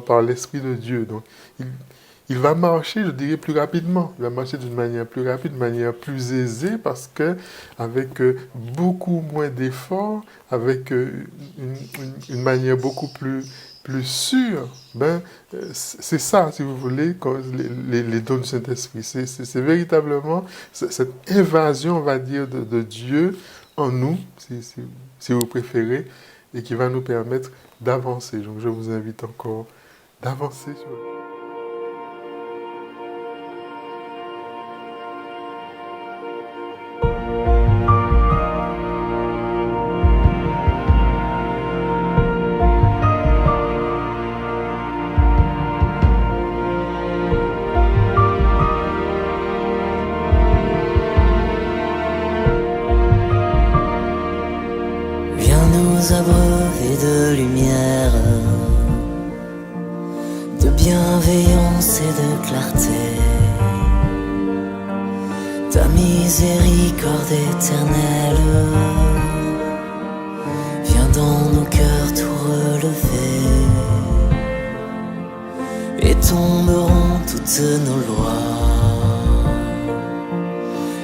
A: par l'Esprit de Dieu. Donc, il va marcher, je dirais, plus rapidement. Il va marcher d'une manière plus rapide, d'une manière plus aisée, parce que avec beaucoup moins d'efforts, avec une manière beaucoup plus sûre, ben, c'est ça, si vous voulez, les dons du Saint-Esprit. C'est véritablement cette invasion, on va dire, de Dieu en nous, si vous préférez, et qui va nous permettre d'avancer. Donc, je vous invite encore d'avancer sur le...
F: Abreuver de lumière, de bienveillance et de clarté. Ta miséricorde éternelle vient dans nos cœurs tout relever, et tomberont toutes nos lois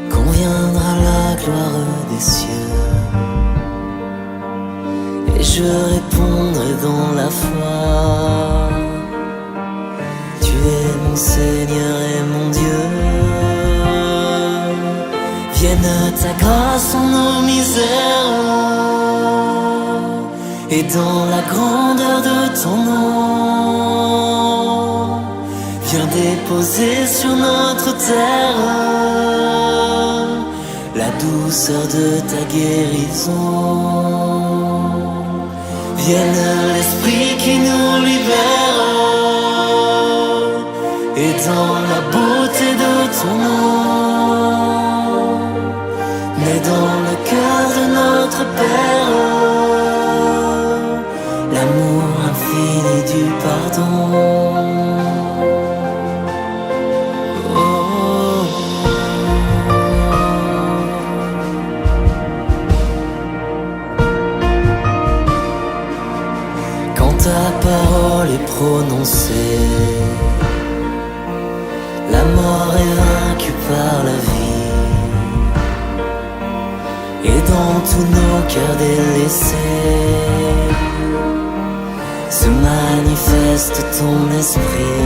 F: quand viendra la gloire des cieux. Et je répondrai dans la foi, tu es mon Seigneur et mon Dieu. Vienne ta grâce en nos misères, et dans la grandeur de ton nom, viens déposer sur notre terre la douceur de ta guérison. Vienne l'esprit qui nous libère, et dans la beauté de ton nom, mais dans le cœur de notre Père, l'amour infini du pardon. Ta parole est prononcée, la mort est vaincue par la vie, et dans tous nos cœurs délaissés se manifeste ton esprit,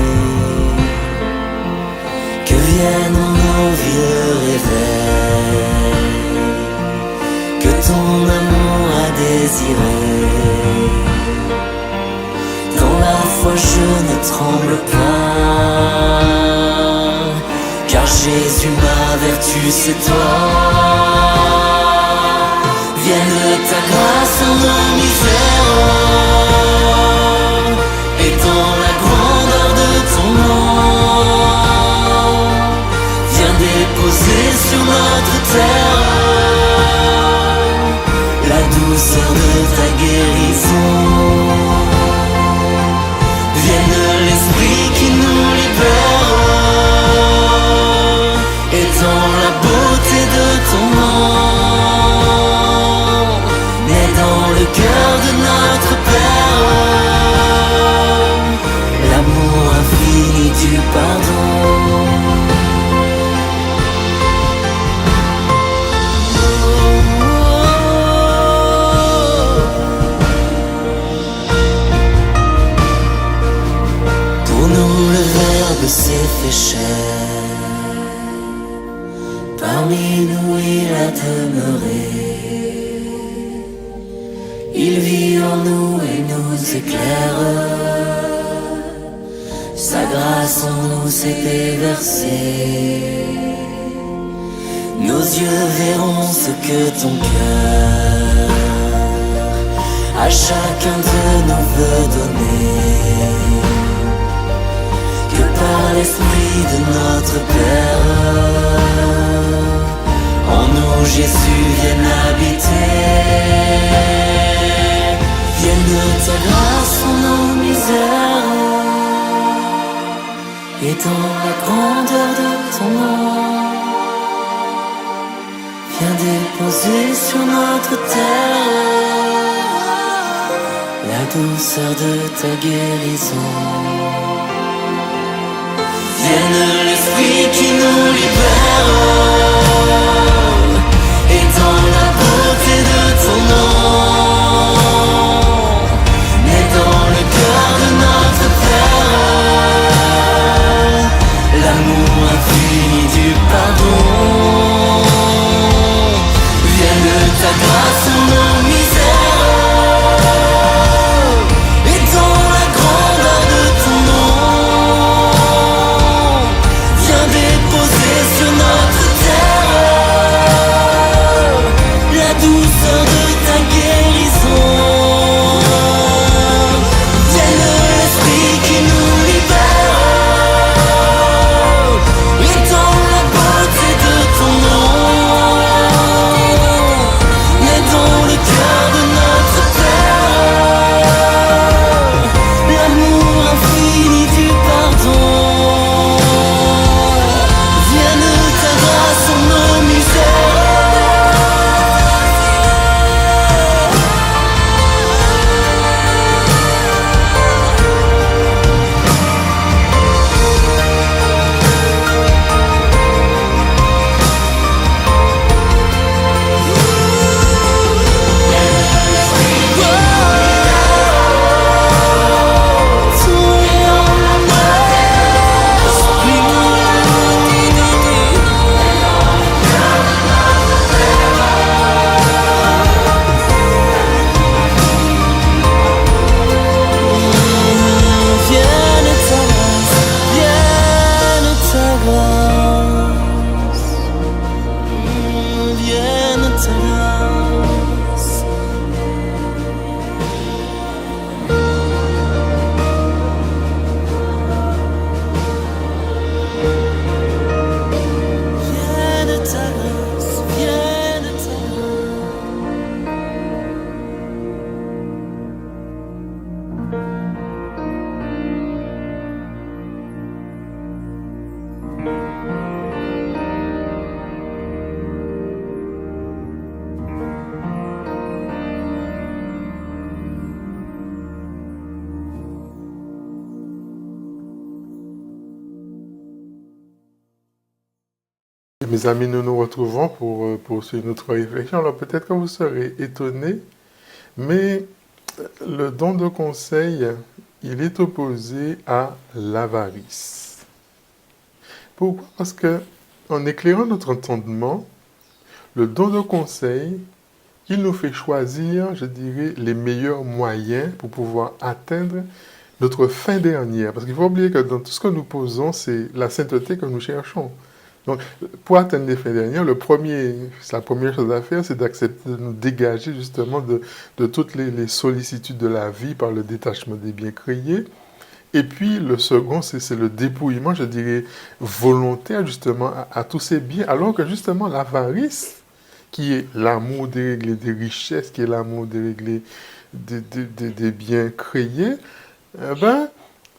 F: que vienne en nos vies le réveil, que ton amour a désiré. Dans la foi je ne tremble pas, car Jésus ma vertu c'est toi. Vienne ta grâce en nos misères, et dans la grandeur de ton nom, viens déposer sur notre terre la douceur de ta guérison. Vienne l'esprit qui nous libère, et dans la beauté de ton nom, naît dans le cœur de notre Père l'amour infini du pardon. Pour nous le Verbe s'est fait chair, parmi nous il a demeuré. Il vit en nous et nous éclaire, sa grâce en nous s'est déversée. Nos yeux verront ce que ton cœur à chacun de nous veut donner, que par l'Esprit de notre Père, en nous Jésus vienne habiter. Vienne ta grâce en nos misères, et dans la grandeur de ton nom, viens déposer sur notre terre la douceur de ta guérison. Vienne l'esprit qui nous libère, et dans la beauté de ton nom, naît dans le cœur de notre Père l'amour infini du pardon. Vienne ta grâce en nos misères, et dans la grandeur de ton nom, viens déposer sur notre terre la douceur de ta guérison. Vienne l'esprit qui nous libère, et dans la beauté de ton nom, naît dans le cœur de notre Père l'amour infini du pardon. Vienne ta grâce en nos
A: Mes amis, nous nous retrouvons pour poursuivre notre réflexion. Alors peut-être que vous serez étonnés, mais le don de conseil, il est opposé à l'avarice. Pourquoi? Parce que, en éclairant notre entendement, le don de conseil, il nous fait choisir, je dirais, les meilleurs moyens pour pouvoir atteindre notre fin dernière. Parce qu'il faut oublier que dans tout ce que nous posons, c'est la sainteté que nous cherchons. Donc, pour atteindre les fins dernières, la première chose à faire, c'est d'accepter de nous dégager justement de toutes les sollicitudes de la vie par le détachement des biens créés. Et puis, le second, c'est le dépouillement, je dirais, volontaire justement à tous ces biens, alors que justement l'avarice, qui est l'amour déréglé des richesses, qui est l'amour déréglé des biens créés,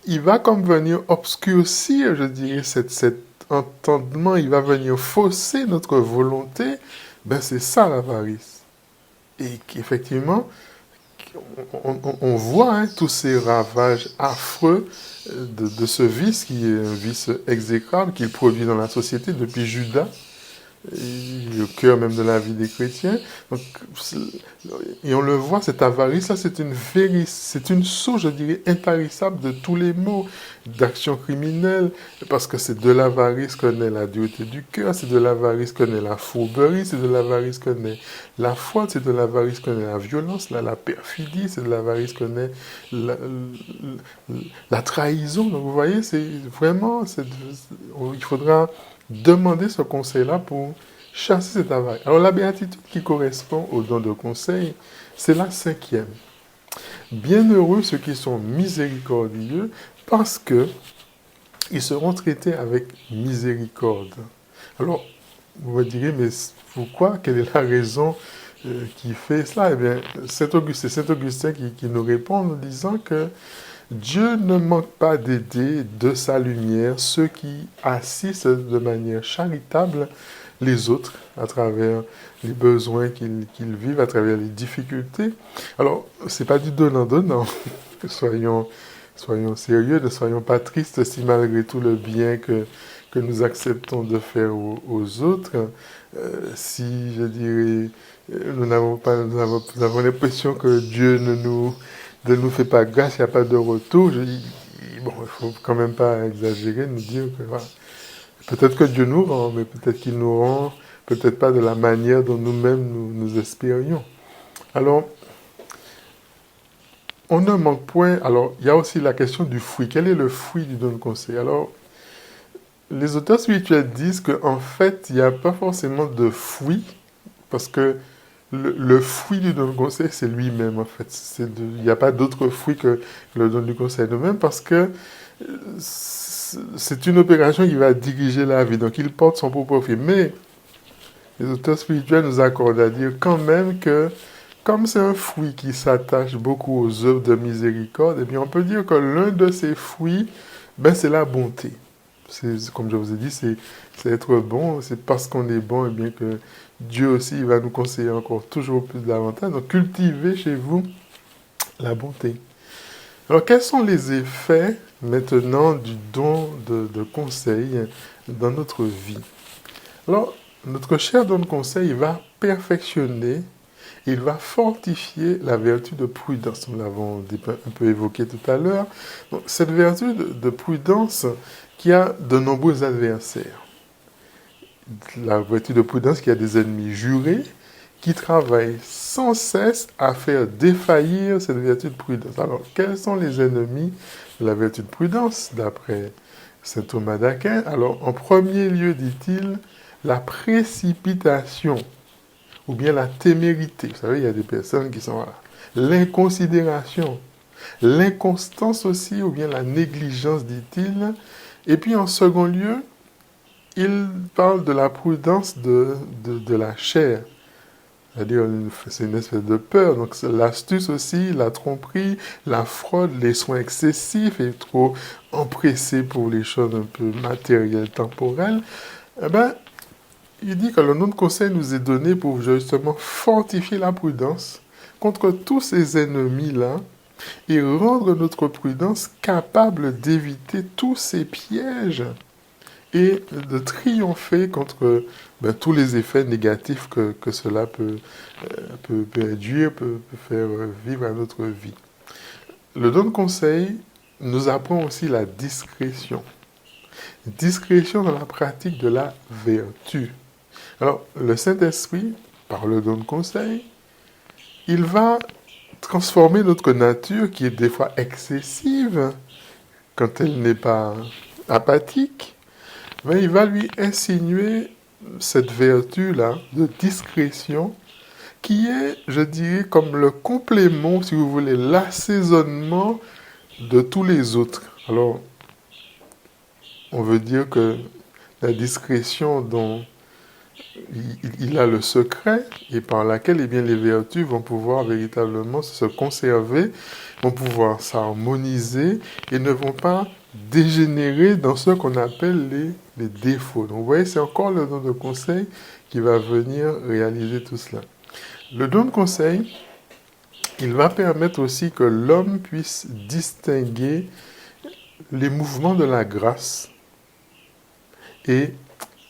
A: il va comme venir obscurcir, je dirais, cet entendement, il va venir fausser notre volonté. C'est ça l'avarice. Et qu'effectivement, on voit tous ces ravages affreux de ce vice, qui est un vice exécrable, qu'il produit dans la société depuis Judas, et au cœur même de la vie des chrétiens. Donc, et on le voit, cette avarice-là, c'est une source, je dirais, intarissable de tous les maux, d'actions criminelles, parce que c'est de l'avarice qu'on naît la dureté du cœur, c'est de l'avarice qu'on naît la fourberie, c'est de l'avarice qu'on naît la faute, c'est de l'avarice qu'on naît la violence, la perfidie, c'est de l'avarice qu'on naît la trahison. Donc vous voyez, c'est vraiment, il faudra demander ce conseil-là pour chasser cette avarice. Alors la béatitude qui correspond au don de conseil, c'est la 5e. Bienheureux ceux qui sont miséricordieux, parce que ils seront traités avec miséricorde. Alors, vous me direz, mais pourquoi? Quelle est la raison qui fait cela? Eh bien, Saint Augustin qui nous répond en nous disant que Dieu ne manque pas d'aider de sa lumière ceux qui assistent de manière charitable les autres à travers les besoins qu'ils vivent, à travers les difficultés. Alors, ce n'est pas du donnant-donnant. Soyons sérieux, ne soyons pas tristes si malgré tout le bien que nous acceptons de faire aux autres, si, je dirais, nous avons l'impression que Dieu ne nous fait pas grâce, il n'y a pas de retour. Il ne faut quand même pas exagérer, nous dire que voilà, peut-être que Dieu nous rend, mais peut-être qu'il nous rend, peut-être pas de la manière dont nous-mêmes nous espérions. Alors, on ne manque point. Alors, il y a aussi la question du fruit. Quel est le fruit du don de conseil? Alors, les auteurs spirituels disent qu'en fait, il n'y a pas forcément de fruit, parce que le fruit du don de conseil, c'est lui-même, en fait. Il n'y a pas d'autre fruit que le don du conseil de même, parce que c'est une opération qui va diriger la vie. Donc, il porte son propre fruit. Mais les auteurs spirituels nous accordent à dire quand même que, comme c'est un fruit qui s'attache beaucoup aux œuvres de miséricorde, eh bien, on peut dire que l'un de ces fruits, c'est la bonté. Comme je vous ai dit, c'est être bon. C'est parce qu'on est bon, eh bien, que Dieu aussi il va nous conseiller encore toujours plus davantage. Donc, cultivez chez vous la bonté. Alors, quels sont les effets maintenant du don de conseil dans notre vie? Alors, notre cher don de conseil va perfectionner, il va fortifier la vertu de prudence. Nous l'avons un peu évoqué tout à l'heure. Donc, cette vertu de prudence qui a de nombreux adversaires. La vertu de prudence qui a des ennemis jurés, qui travaillent sans cesse à faire défaillir cette vertu de prudence. Alors, quels sont les ennemis de la vertu de prudence, d'après saint Thomas d'Aquin? Alors, en premier lieu, dit-il, la précipitation, ou bien la témérité. Vous savez, il y a des personnes qui sont là. L'inconsidération, l'inconstance aussi, ou bien la négligence, dit-il. Et puis, en second lieu, il parle de la prudence de la chair. C'est-à-dire, c'est une espèce de peur. Donc, c'est l'astuce aussi, la tromperie, la fraude, les soins excessifs et trop empressés pour les choses un peu matérielles, temporelles. Eh bien, il dit que le nom de conseil nous est donné pour justement fortifier la prudence contre tous ces ennemis-là et rendre notre prudence capable d'éviter tous ces pièges et de triompher contre tous les effets négatifs que cela peut induire, peut faire vivre à notre vie. Le don de conseil nous apprend aussi la discrétion. Discrétion dans la pratique de la vertu. Alors, le Saint-Esprit, par le don de conseil, il va transformer notre nature qui est des fois excessive quand elle n'est pas apathique, mais il va lui insinuer cette vertu-là de discrétion qui est, je dirais, comme le complément, si vous voulez, l'assaisonnement de tous les autres. Alors, on veut dire que la discrétion dont il a le secret et par laquelle les vertus vont pouvoir véritablement se conserver, vont pouvoir s'harmoniser et ne vont pas dégénérer dans ce qu'on appelle les défauts. Donc vous voyez, c'est encore le don de conseil qui va venir réaliser tout cela. Le don de conseil, il va permettre aussi que l'homme puisse distinguer les mouvements de la grâce et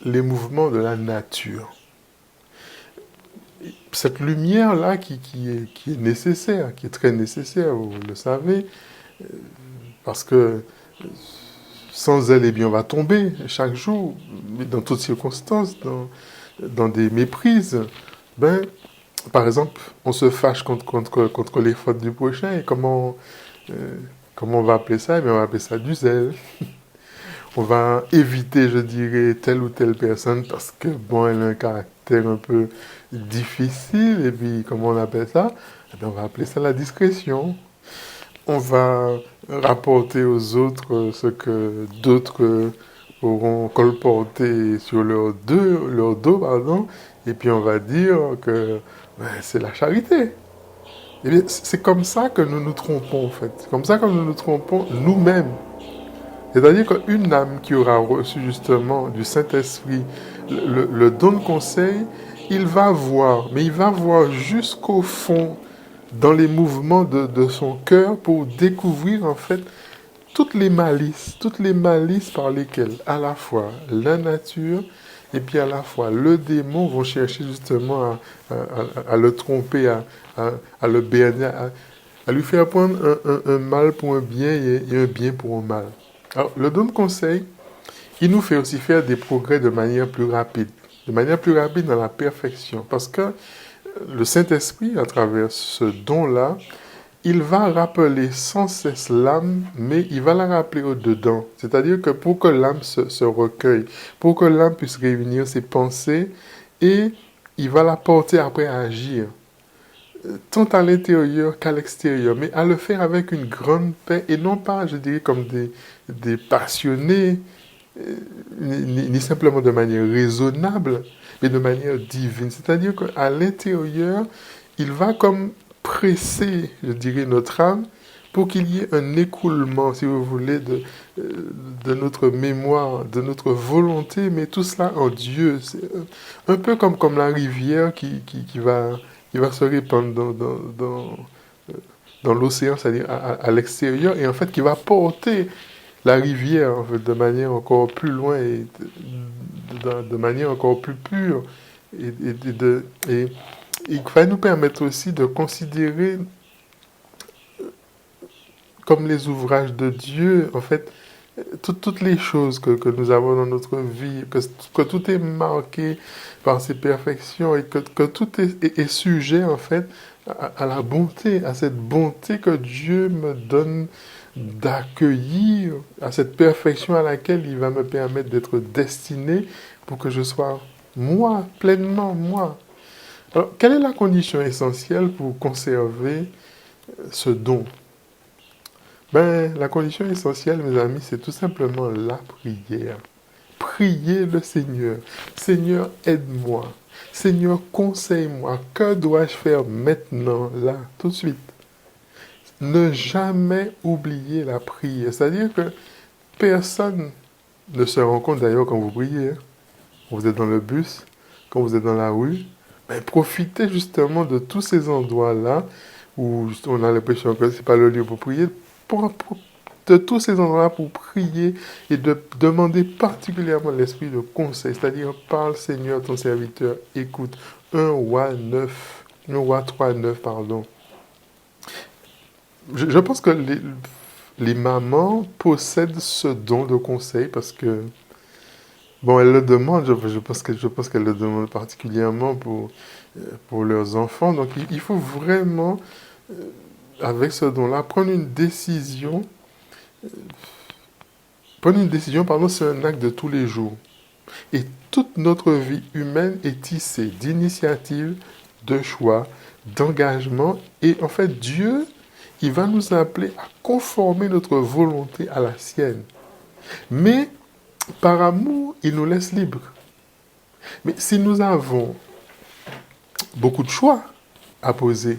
A: les mouvements de la nature. Cette lumière-là qui est nécessaire, qui est très nécessaire, vous le savez, parce que sans elle, on va tomber chaque jour, dans toutes circonstances, dans des méprises. Par exemple, on se fâche contre les fautes du prochain, et comment on va appeler ça? On va appeler ça du zèle. On va éviter, je dirais, telle ou telle personne parce que, elle a un caractère un peu difficile, et puis, comment on appelle ça? On va appeler ça la discrétion. On va rapporter aux autres ce que d'autres auront colporté sur leur dos, et puis on va dire que c'est la charité. Eh bien, c'est comme ça que nous nous trompons, en fait. C'est comme ça que nous nous trompons nous-mêmes. C'est-à-dire qu'une âme qui aura reçu justement du Saint-Esprit le don de conseil, il va voir, mais il va voir jusqu'au fond, dans les mouvements de son cœur, pour découvrir en fait toutes les malices par lesquelles à la fois la nature et puis à la fois le démon vont chercher justement à le tromper, à le berner, à lui faire prendre un mal pour un bien et un bien pour un mal. Alors, le don de conseil, il nous fait aussi faire des progrès de manière plus rapide dans la perfection, parce que le Saint-Esprit, à travers ce don-là, il va rappeler sans cesse l'âme, mais il va la rappeler au-dedans. C'est-à-dire que pour que l'âme se recueille, pour que l'âme puisse réunir ses pensées, et il va la porter après à agir, tant à l'intérieur qu'à l'extérieur, mais à le faire avec une grande paix, et non pas, je dirais, comme des passionnés, ni simplement de manière raisonnable, mais de manière divine. C'est-à-dire qu'à l'intérieur, il va comme presser, je dirais, notre âme pour qu'il y ait un écoulement, si vous voulez, de notre mémoire, de notre volonté, mais tout cela en Dieu. C'est un peu comme la rivière qui va se répandre dans l'océan, c'est-à-dire à l'extérieur, et en fait qui va porter la rivière en fait, de manière encore plus loin et de manière encore plus pure. Et il va nous permettre aussi de considérer comme les ouvrages de Dieu, en fait, toutes les choses que nous avons dans notre vie, que tout est marqué par ses perfections et que tout est sujet, en fait, à la bonté, à cette bonté que Dieu me donne d'accueillir, à cette perfection à laquelle il va me permettre d'être destiné pour que je sois moi, pleinement moi. Alors, quelle est la condition essentielle pour conserver ce don? La condition essentielle, mes amis, c'est tout simplement la prière. Priez le Seigneur. Seigneur, aide-moi. Seigneur, conseille-moi. Que dois-je faire maintenant, là, tout de suite? Ne jamais oublier la prière. C'est-à-dire que personne ne se rend compte d'ailleurs quand vous priez. Quand vous êtes dans le bus, quand vous êtes dans la rue, profitez justement de tous ces endroits-là où on a l'impression que ce n'est pas le lieu pour prier, pour de tous ces endroits pour prier et de demander particulièrement l'esprit de conseil. C'est-à-dire, parle Seigneur, ton serviteur, écoute. 1 Roi 3, 9, pardon. Je pense que les mamans possèdent ce don de conseil parce que, bon, elles le demandent, je pense qu'elles le demandent particulièrement pour leurs enfants. Donc, il faut vraiment, avec ce don-là, prendre une décision. Prendre une décision, pardon, c'est un acte de tous les jours. Et toute notre vie humaine est tissée d'initiatives, de choix, d'engagement. Et en fait, Dieu, il va nous appeler à conformer notre volonté à la sienne. Mais par amour, il nous laisse libres. Mais si nous avons beaucoup de choix à poser,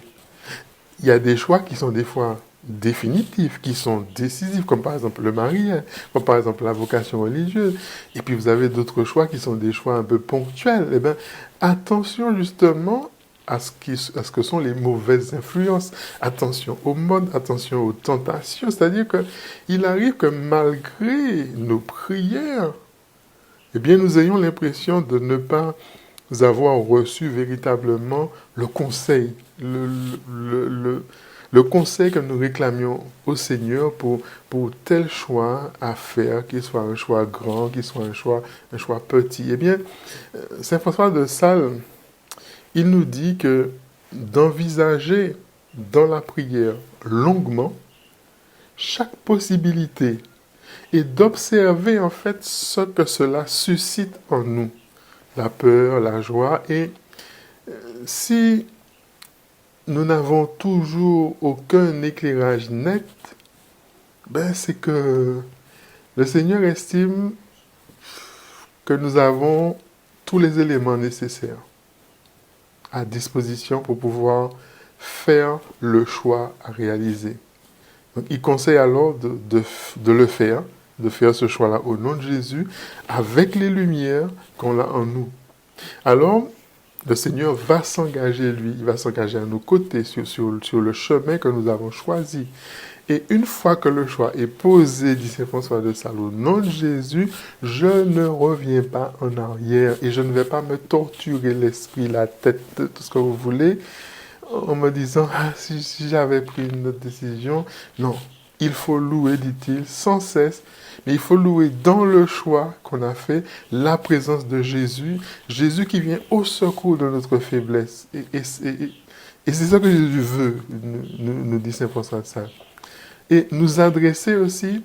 A: il y a des choix qui sont des fois définitifs, qui sont décisifs, comme par exemple le mariage, comme par exemple la vocation religieuse. Et puis vous avez d'autres choix qui sont des choix un peu ponctuels. Eh bien, attention justement à ce que sont les mauvaises influences. Attention aux modes, attention aux tentations. C'est-à-dire qu'il arrive que malgré nos prières, eh bien, nous ayons l'impression de ne pas avoir reçu véritablement le conseil, le conseil que nous réclamions au Seigneur pour tel choix à faire, qu'il soit un choix grand, qu'il soit un choix petit. Eh bien, Saint François de Sales, il nous dit que d'envisager dans la prière longuement chaque possibilité et d'observer en fait ce que cela suscite en nous, la peur, la joie. Et si nous n'avons toujours aucun éclairage net, ben c'est que le Seigneur estime que nous avons tous les éléments nécessaires à disposition pour pouvoir faire le choix à réaliser. Donc, il conseille alors de le faire, de faire ce choix-là au nom de Jésus, avec les lumières qu'on a en nous. Alors, le Seigneur va s'engager, lui, il va s'engager à nos côtés sur le chemin que nous avons choisi. Et une fois que le choix est posé, dit Saint François de Sales, au nom de Jésus, je ne reviens pas en arrière et je ne vais pas me torturer l'esprit, la tête, tout ce que vous voulez, en me disant, si j'avais pris une autre décision. Non, il faut louer, dit-il, sans cesse, mais il faut louer dans le choix qu'on a fait la présence de Jésus, Jésus qui vient au secours de notre faiblesse. Et c'est ça que Jésus veut, nous dit Saint François de Sales. Et nous adresser aussi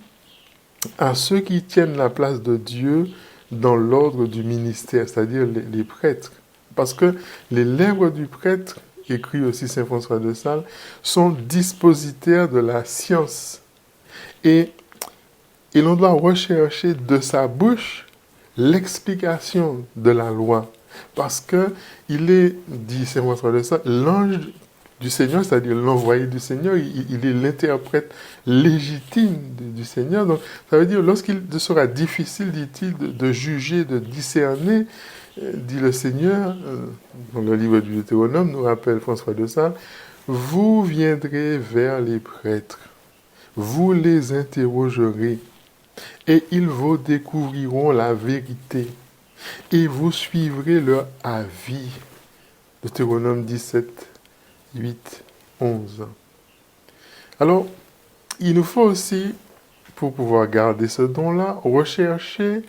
A: à ceux qui tiennent la place de Dieu dans l'ordre du ministère, c'est-à-dire les prêtres. Parce que les lèvres du prêtre, écrit aussi Saint François de Sales, sont dispositaires de la science. Et l'on doit rechercher de sa bouche l'explication de la loi. Parce qu'il est, dit Saint François de Sales, l'ange du Seigneur, c'est-à-dire l'envoyé du Seigneur, il est l'interprète légitime du Seigneur. Donc, ça veut dire, lorsqu'il sera difficile, dit-il, de juger, de discerner, dit le Seigneur, dans le livre du Deutéronome, nous rappelle François de Sales, vous viendrez vers les prêtres, vous les interrogerez, et ils vous découvriront la vérité, et vous suivrez leur avis. Deutéronome 17, 8, 11. Alors, il nous faut aussi, pour pouvoir garder ce don-là, rechercher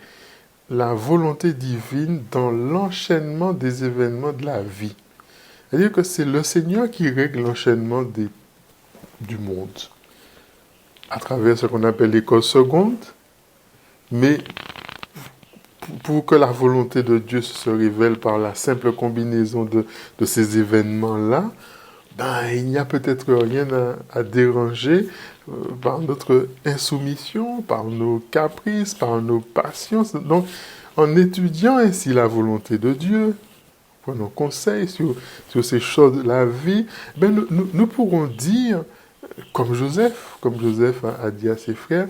A: la volonté divine dans l'enchaînement des événements de la vie. C'est-à-dire que c'est le Seigneur qui règle l'enchaînement du monde, à travers ce qu'on appelle les causes secondes, mais pour que la volonté de Dieu se révèle par la simple combinaison de ces événements-là, il n'y a peut-être rien à déranger par notre insoumission, par nos caprices, par nos passions. Donc, en étudiant ainsi la volonté de Dieu, prenons conseil sur ces choses de la vie, nous pourrons dire, comme Joseph a dit à ses frères,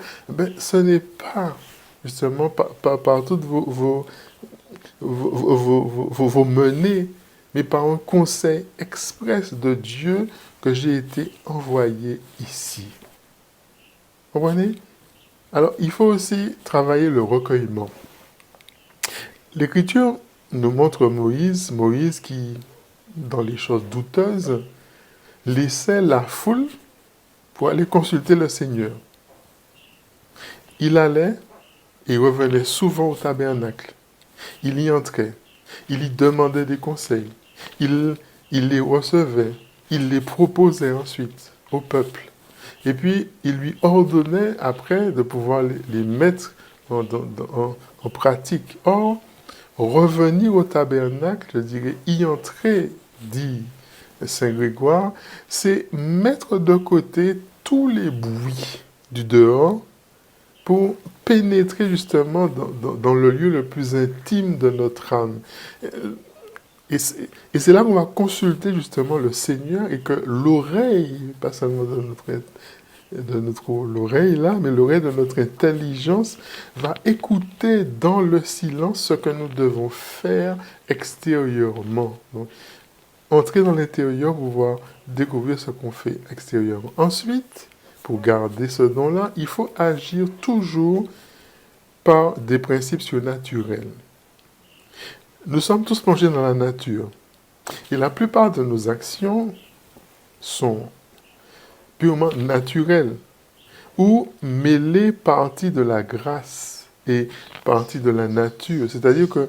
A: ce n'est pas justement par toutes vos menées, mais par un conseil express de Dieu que j'ai été envoyé ici. Vous comprenez? Alors, il faut aussi travailler le recueillement. L'Écriture nous montre Moïse qui, dans les choses douteuses, laissait la foule pour aller consulter le Seigneur. Il allait et revenait souvent au tabernacle. Il y entrait, il y demandait des conseils, il les recevait, il les proposait ensuite au peuple. Et puis, il lui ordonnait après de pouvoir les mettre en pratique. Or, revenir au tabernacle, je dirais, y entrer, dit Saint Grégoire, c'est mettre de côté tous les bruits du dehors pour pénétrer justement dans le lieu le plus intime de notre âme. Et c'est là qu'on va consulter justement le Seigneur et que l'oreille, pas seulement de notre l'oreille là, mais l'oreille de notre intelligence va écouter dans le silence ce que nous devons faire extérieurement. Donc, entrer dans l'intérieur pour pouvoir découvrir ce qu'on fait extérieurement. Ensuite, pour garder ce don-là, il faut agir toujours par des principes surnaturels. Nous sommes tous plongés dans la nature. Et la plupart de nos actions sont purement naturelles ou mêlées partie de la grâce et partie de la nature. C'est-à-dire que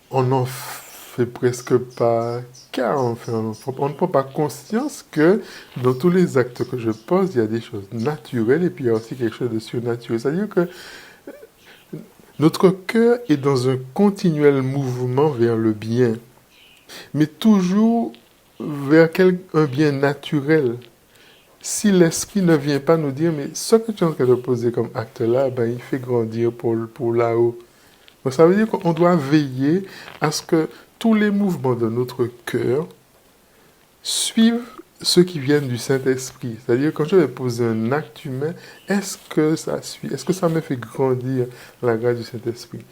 A: on n'en fait presque pas cas, enfin, on ne prend pas conscience que dans tous les actes que je pose, il y a des choses naturelles et puis il y a aussi quelque chose de surnaturel. C'est-à-dire que notre cœur est dans un continuel mouvement vers le bien, mais toujours vers un bien naturel. Si l'esprit ne vient pas nous dire, mais ce que tu es en train de poser comme acte là, ben, il fait grandir pour là-haut. Donc ça veut dire qu'on doit veiller à ce que tous les mouvements de notre cœur suivent ceux qui viennent du Saint-Esprit. C'est-à-dire, quand je vais poser un acte humain, est-ce que ça suit? Est-ce que ça me fait grandir la grâce du Saint-Esprit?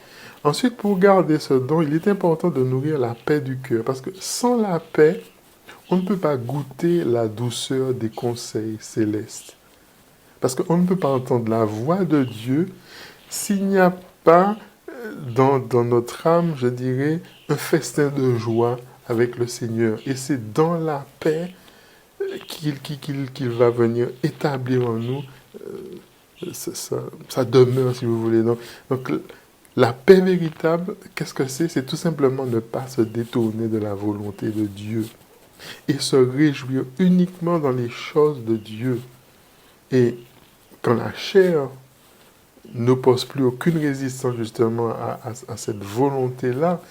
A: Ensuite, pour garder ce don, il est important de nourrir la paix du cœur. Parce que sans la paix, on ne peut pas goûter la douceur des conseils célestes. Parce qu'on ne peut pas entendre la voix de Dieu s'il n'y a pas dans notre âme, je dirais, un festin de joie avec le Seigneur. Et c'est dans la paix qu'il va venir établir en nous sa demeure, si vous voulez. Donc, la paix véritable, qu'est-ce que c'est? C'est tout simplement ne pas se détourner de la volonté de Dieu et se réjouir uniquement dans les choses de Dieu. Et quand la chair n'oppose plus aucune résistance justement à cette volonté-là,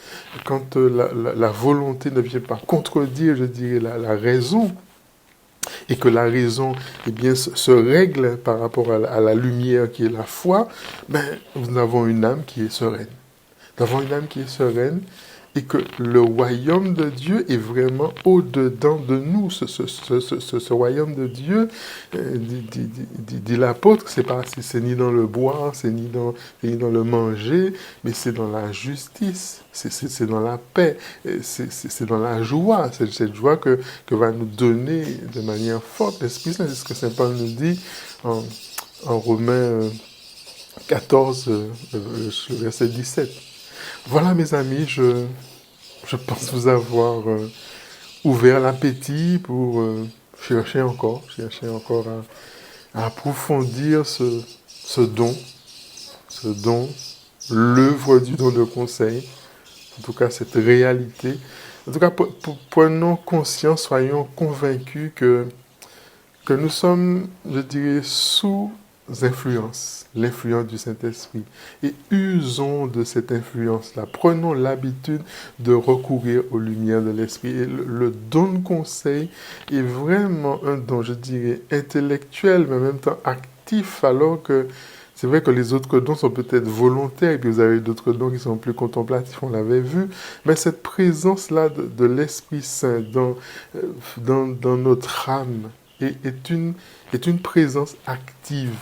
A: quand la volonté ne vient pas contredire, je dirais, la raison, et que la raison eh bien, se règle par rapport à la lumière qui est la foi, ben, nous avons une âme qui est sereine. Nous avons une âme qui est sereine et que le royaume de Dieu est vraiment au-dedans de nous. Ce royaume de Dieu, dit l'apôtre, c'est ni dans le boire, c'est ni dans le manger, mais c'est dans la justice, c'est dans la paix, c'est dans la joie. C'est cette joie que va nous donner de manière forte l'Esprit Saint. C'est ce que Saint Paul nous dit en Romains 14, verset 17. Voilà mes amis, je pense vous avoir ouvert l'appétit pour chercher encore à approfondir ce don, l'œuvre du don de conseil, en tout cas cette réalité. En tout cas, prenons conscience, soyons convaincus que nous sommes, je dirais, sous l'influence du Saint-Esprit. Et usons de cette influence-là. Prenons l'habitude de recourir aux lumières de l'Esprit. Et le don de conseil est vraiment un don, je dirais, intellectuel, mais en même temps actif, alors que c'est vrai que les autres dons sont peut-être volontaires, et puis vous avez d'autres dons qui sont plus contemplatifs, on l'avait vu, mais cette présence-là de l'Esprit Saint dans notre âme est une présence active.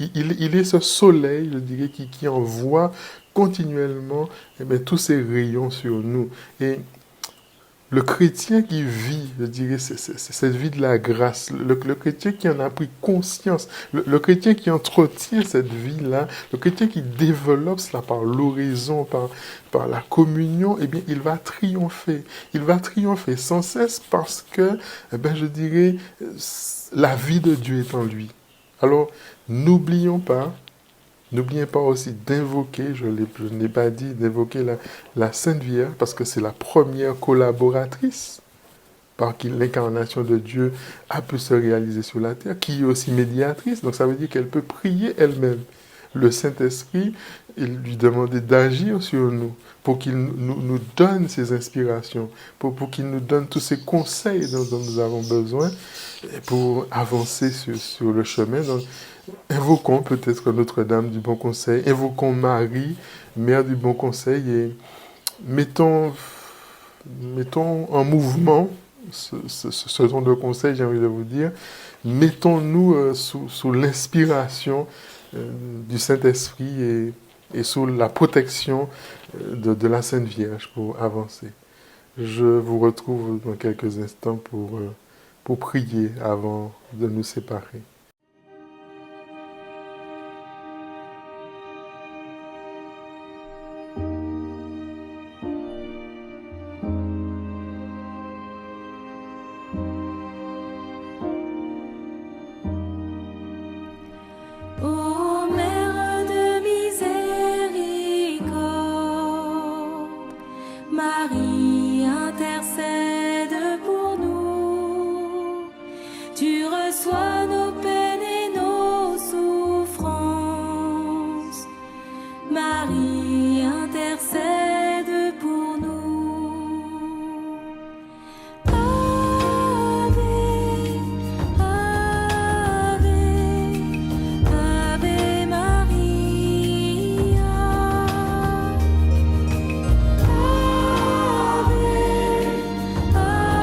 A: Il est ce soleil, je dirais, qui envoie continuellement tous ces rayons sur nous. Et le chrétien qui vit, je dirais, c'est cette vie de la grâce, le chrétien qui en a pris conscience, le chrétien qui entretient cette vie-là, le chrétien qui développe cela par l'oraison, par la communion, eh bien, il va triompher. Il va triompher sans cesse parce que, eh bien, je dirais, la vie de Dieu est en lui. Alors, n'oublions pas aussi d'invoquer, je n'ai pas dit d'invoquer la Sainte Vierge, parce que c'est la première collaboratrice par qui l'incarnation de Dieu a pu se réaliser sur la terre, qui est aussi médiatrice, donc ça veut dire qu'elle peut prier elle-même. Le Saint-Esprit, il lui demandait d'agir sur nous, pour qu'il nous donne ses inspirations, pour qu'il nous donne tous ces conseils dont nous avons besoin pour avancer sur le chemin. Donc, invoquons peut-être Notre-Dame du Bon Conseil, invoquons Marie, Mère du Bon Conseil, et mettons en mouvement ce genre de conseil, j'ai envie de vous dire. Mettons-nous sous l'inspiration du Saint-Esprit et sous la protection de la Sainte Vierge pour avancer. Je vous retrouve dans quelques instants pour prier avant de nous séparer.
C: Ô Mère de miséricorde, Marie intercède pour nous. Tu reçois nos peines et nos souffrances. Marie intercède pour nous. Ave, Ave, Ave Maria. Ave,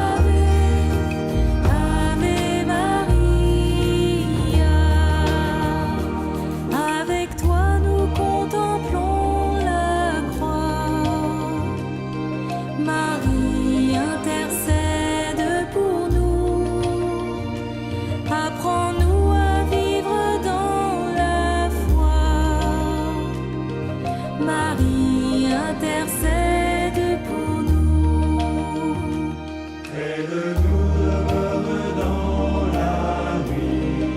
C: Ave, Ave Maria. Avec toi nous contemplons la croix. Marie intercède pour nous. Apprends-nous à vivre dans la foi. Marie intercède pour nous. Ave, Ave Maria.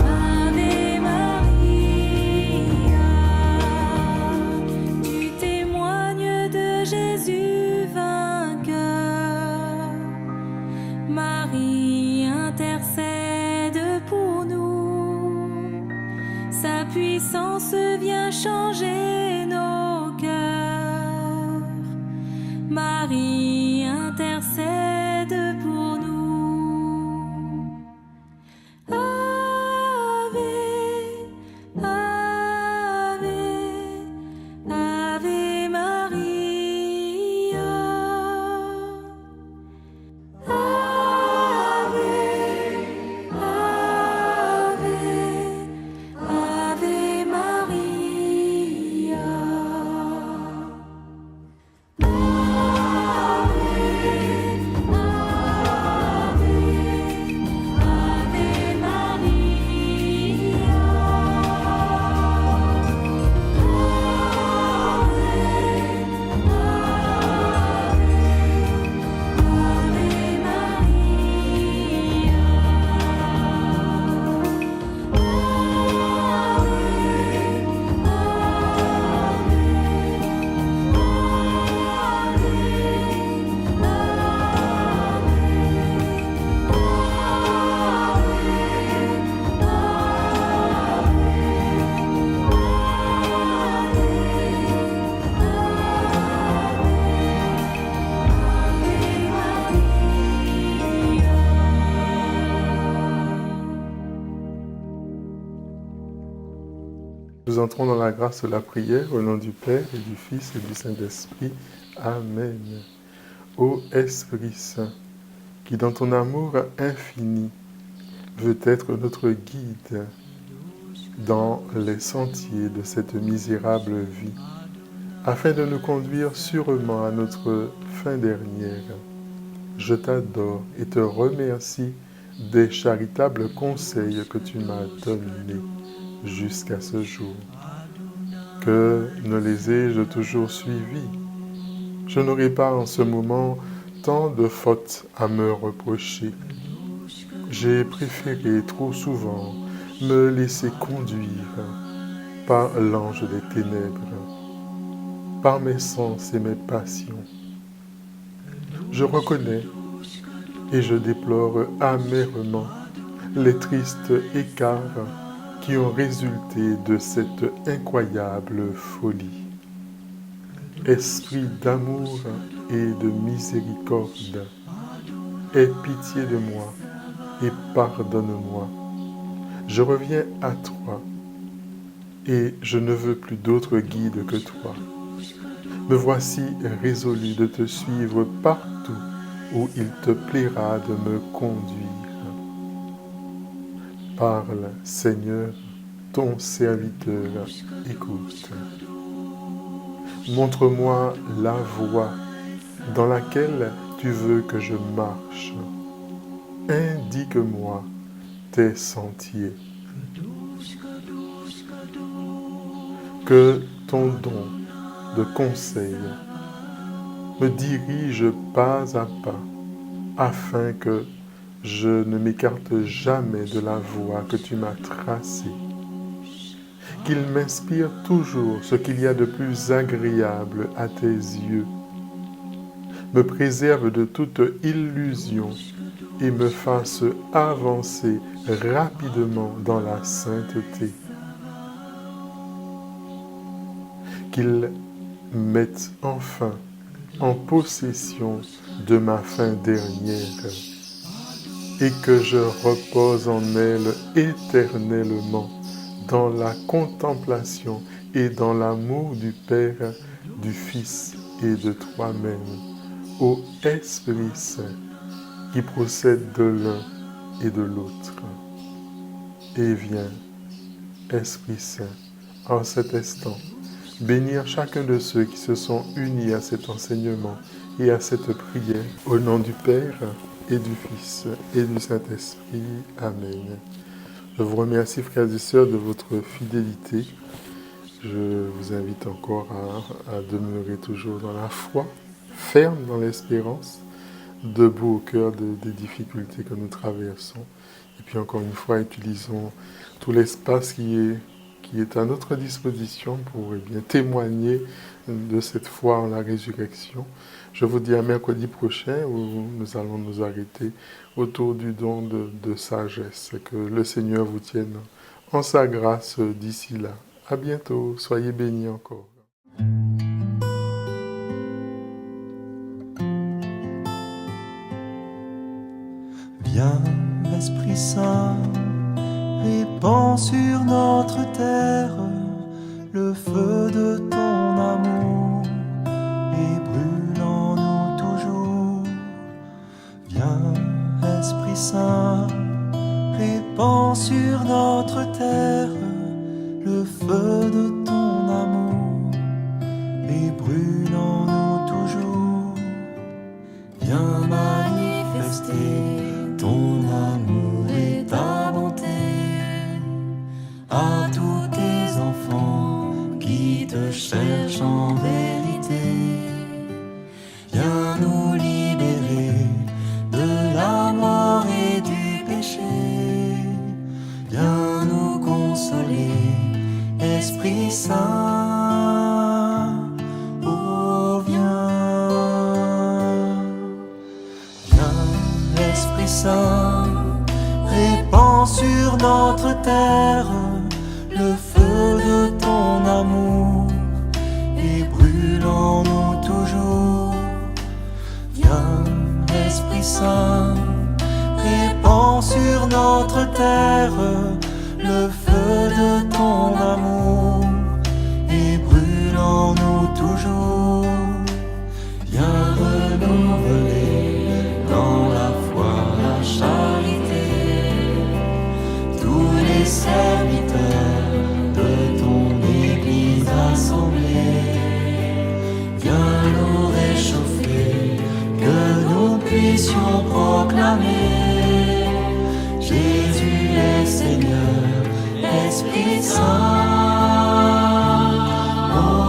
C: Ave Maria. Tu témoignes de Jésus vainqueur. Marie intercède pour nous. Sa puissance vient changer nos cœurs. Marie intercède pour nous. Ave, Ave, Ave Maria. Ave, Ave, Ave Maria.
A: Nous entrons dans la grâce de la prière au nom du Père et du Fils et du Saint-Esprit. Amen. Ô Esprit Saint, qui dans ton amour infini veut être notre guide dans les sentiers de cette misérable vie, afin de nous conduire sûrement à notre fin dernière, je t'adore et te remercie des charitables conseils que tu m'as donnés jusqu'à ce jour. Que ne les ai-je toujours suivis? Je n'aurai pas en ce moment tant de fautes à me reprocher. J'ai préféré trop souvent me laisser conduire par l'ange des ténèbres, par mes sens et mes passions. Je reconnais et je déplore amèrement les tristes écarts qui ont résulté de cette incroyable folie. Esprit d'amour et de miséricorde, aie pitié de moi et pardonne-moi. Je reviens à toi et je ne veux plus d'autre guide que toi. Me voici résolu de te suivre partout où il te plaira de me conduire. Parle, Seigneur, ton serviteur écoute. Montre-moi la voie dans laquelle tu veux que je marche. Indique-moi tes sentiers. Que ton don de conseil me dirige pas à pas, afin que je ne m'écarte jamais de la voie que tu m'as tracée. Qu'il m'inspire toujours ce qu'il y a de plus agréable à tes yeux, me préserve de toute illusion et me fasse avancer rapidement dans la sainteté. Qu'il mette enfin en possession de ma fin dernière et que je repose en elle éternellement dans la contemplation et dans l'amour du Père, du Fils et de toi-même, ô Esprit Saint, qui procède de l'un et de l'autre. Et viens, Esprit Saint, en cet instant, bénir chacun de ceux qui se sont unis à cet enseignement et à cette prière, au nom du Père et du Fils et du Saint-Esprit. Amen. Je vous remercie, frères et sœurs, de votre fidélité. Je vous invite encore à demeurer toujours dans la foi, ferme dans l'espérance, debout au cœur des difficultés que nous traversons. Et puis encore une fois, utilisons tout l'espace qui est à notre disposition pour témoigner de cette foi en la résurrection. Je vous dis à mercredi prochain où nous allons nous arrêter autour du don de sagesse. Que le Seigneur vous tienne en sa grâce d'ici là. À bientôt, soyez bénis encore.
G: Viens, Esprit Saint, répands sur notre terre le feu de ton amour et brûle en nous toujours. Viens, Esprit Saint, répands sur notre terre le feu de ton amour et brûle en nous toujours. Viens manifester ton amour et ta bonté à tous tes enfants qui te cherchent en vérité. Viens nous libérer de la mort et du péché. Viens nous consoler, Esprit Saint. Oh, viens. Viens, Esprit Saint, répands sur notre terre le feu de ton amour et brûle en nous toujours. Viens, Esprit Saint, répands sur notre terre le feu de ton amour puissions proclamer Jésus est Seigneur, Esprit Saint. Oh,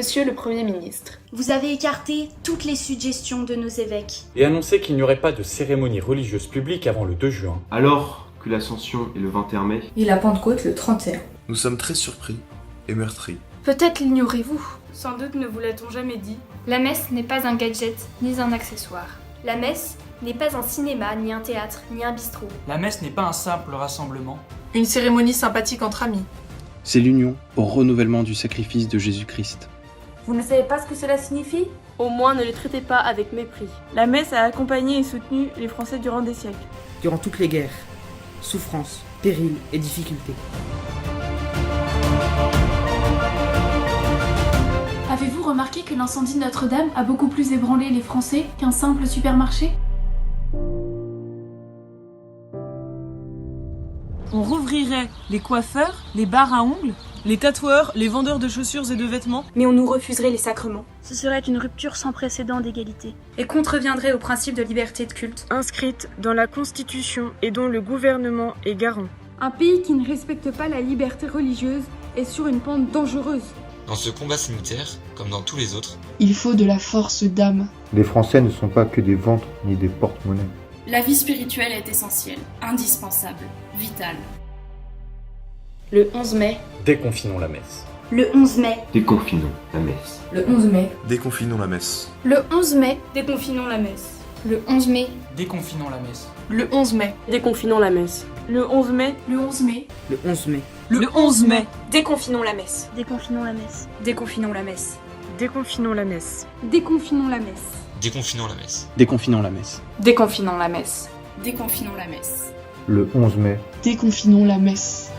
H: Monsieur le Premier ministre,
I: vous avez écarté toutes les suggestions de nos évêques
J: et annoncé qu'il n'y aurait pas de cérémonie religieuse publique avant le 2 juin.
K: Alors que l'Ascension est le 21 mai
H: et la Pentecôte le 31.
L: Nous sommes très surpris et meurtris.
H: Peut-être l'ignorez-vous.
M: Sans doute ne vous l'a-t-on jamais dit.
N: La messe n'est pas un gadget, ni un accessoire.
O: La messe n'est pas un cinéma, ni un théâtre, ni un bistrot.
P: La messe n'est pas un simple rassemblement.
H: Une cérémonie sympathique entre amis.
Q: C'est l'union au renouvellement du sacrifice de Jésus-Christ.
R: Vous ne savez pas ce que cela signifie ?
M: Au moins ne les traitez pas avec mépris. La messe a accompagné et soutenu les Français durant des siècles.
S: Durant toutes les guerres, souffrances, périls et difficultés.
T: Avez-vous remarqué que l'incendie de Notre-Dame a beaucoup plus ébranlé les Français qu'un simple supermarché ?
U: On rouvrirait les coiffeurs, les bars à ongles, les tatoueurs, les vendeurs de chaussures et de vêtements.
O: Mais on nous refuserait les sacrements.
N: Ce serait une rupture sans précédent d'égalité.
O: Et contreviendrait au principe de liberté de culte.
M: Inscrite dans la Constitution et dont le gouvernement est garant.
V: Un pays qui ne respecte pas la liberté religieuse est sur une pente dangereuse.
W: Dans ce combat sanitaire, comme dans tous les autres,
X: il faut de la force d'âme.
Y: Les Français ne sont pas que des ventres ni des porte-monnaies.
Z: La vie spirituelle est essentielle, indispensable, vitale.
H: Le 11 mai,
J: déconfinons la messe.
O: Le 11 mai,
K: déconfinons la messe.
H: Le 11 mai,
L: déconfinons la messe.
N: Le 11 mai,
M: déconfinons la messe.
N: Le 11 mai,
P: déconfinons la messe.
H: Le 11 mai,
M: déconfinons la messe. Le 11 mai,
T: le 11 mai,
S: le 11 mai,
U: le 11 mai,
O: déconfinons la messe.
N: Déconfinons la messe.
O: Déconfinons la messe.
M: Déconfinons la messe.
V: Déconfinons la messe.
W: déconfinons la messe.
Q: Déconfinons la messe.
H: Déconfinons la messe.
M: Déconfinons la messe.
Y: Le 11 mai,
X: déconfinons la messe.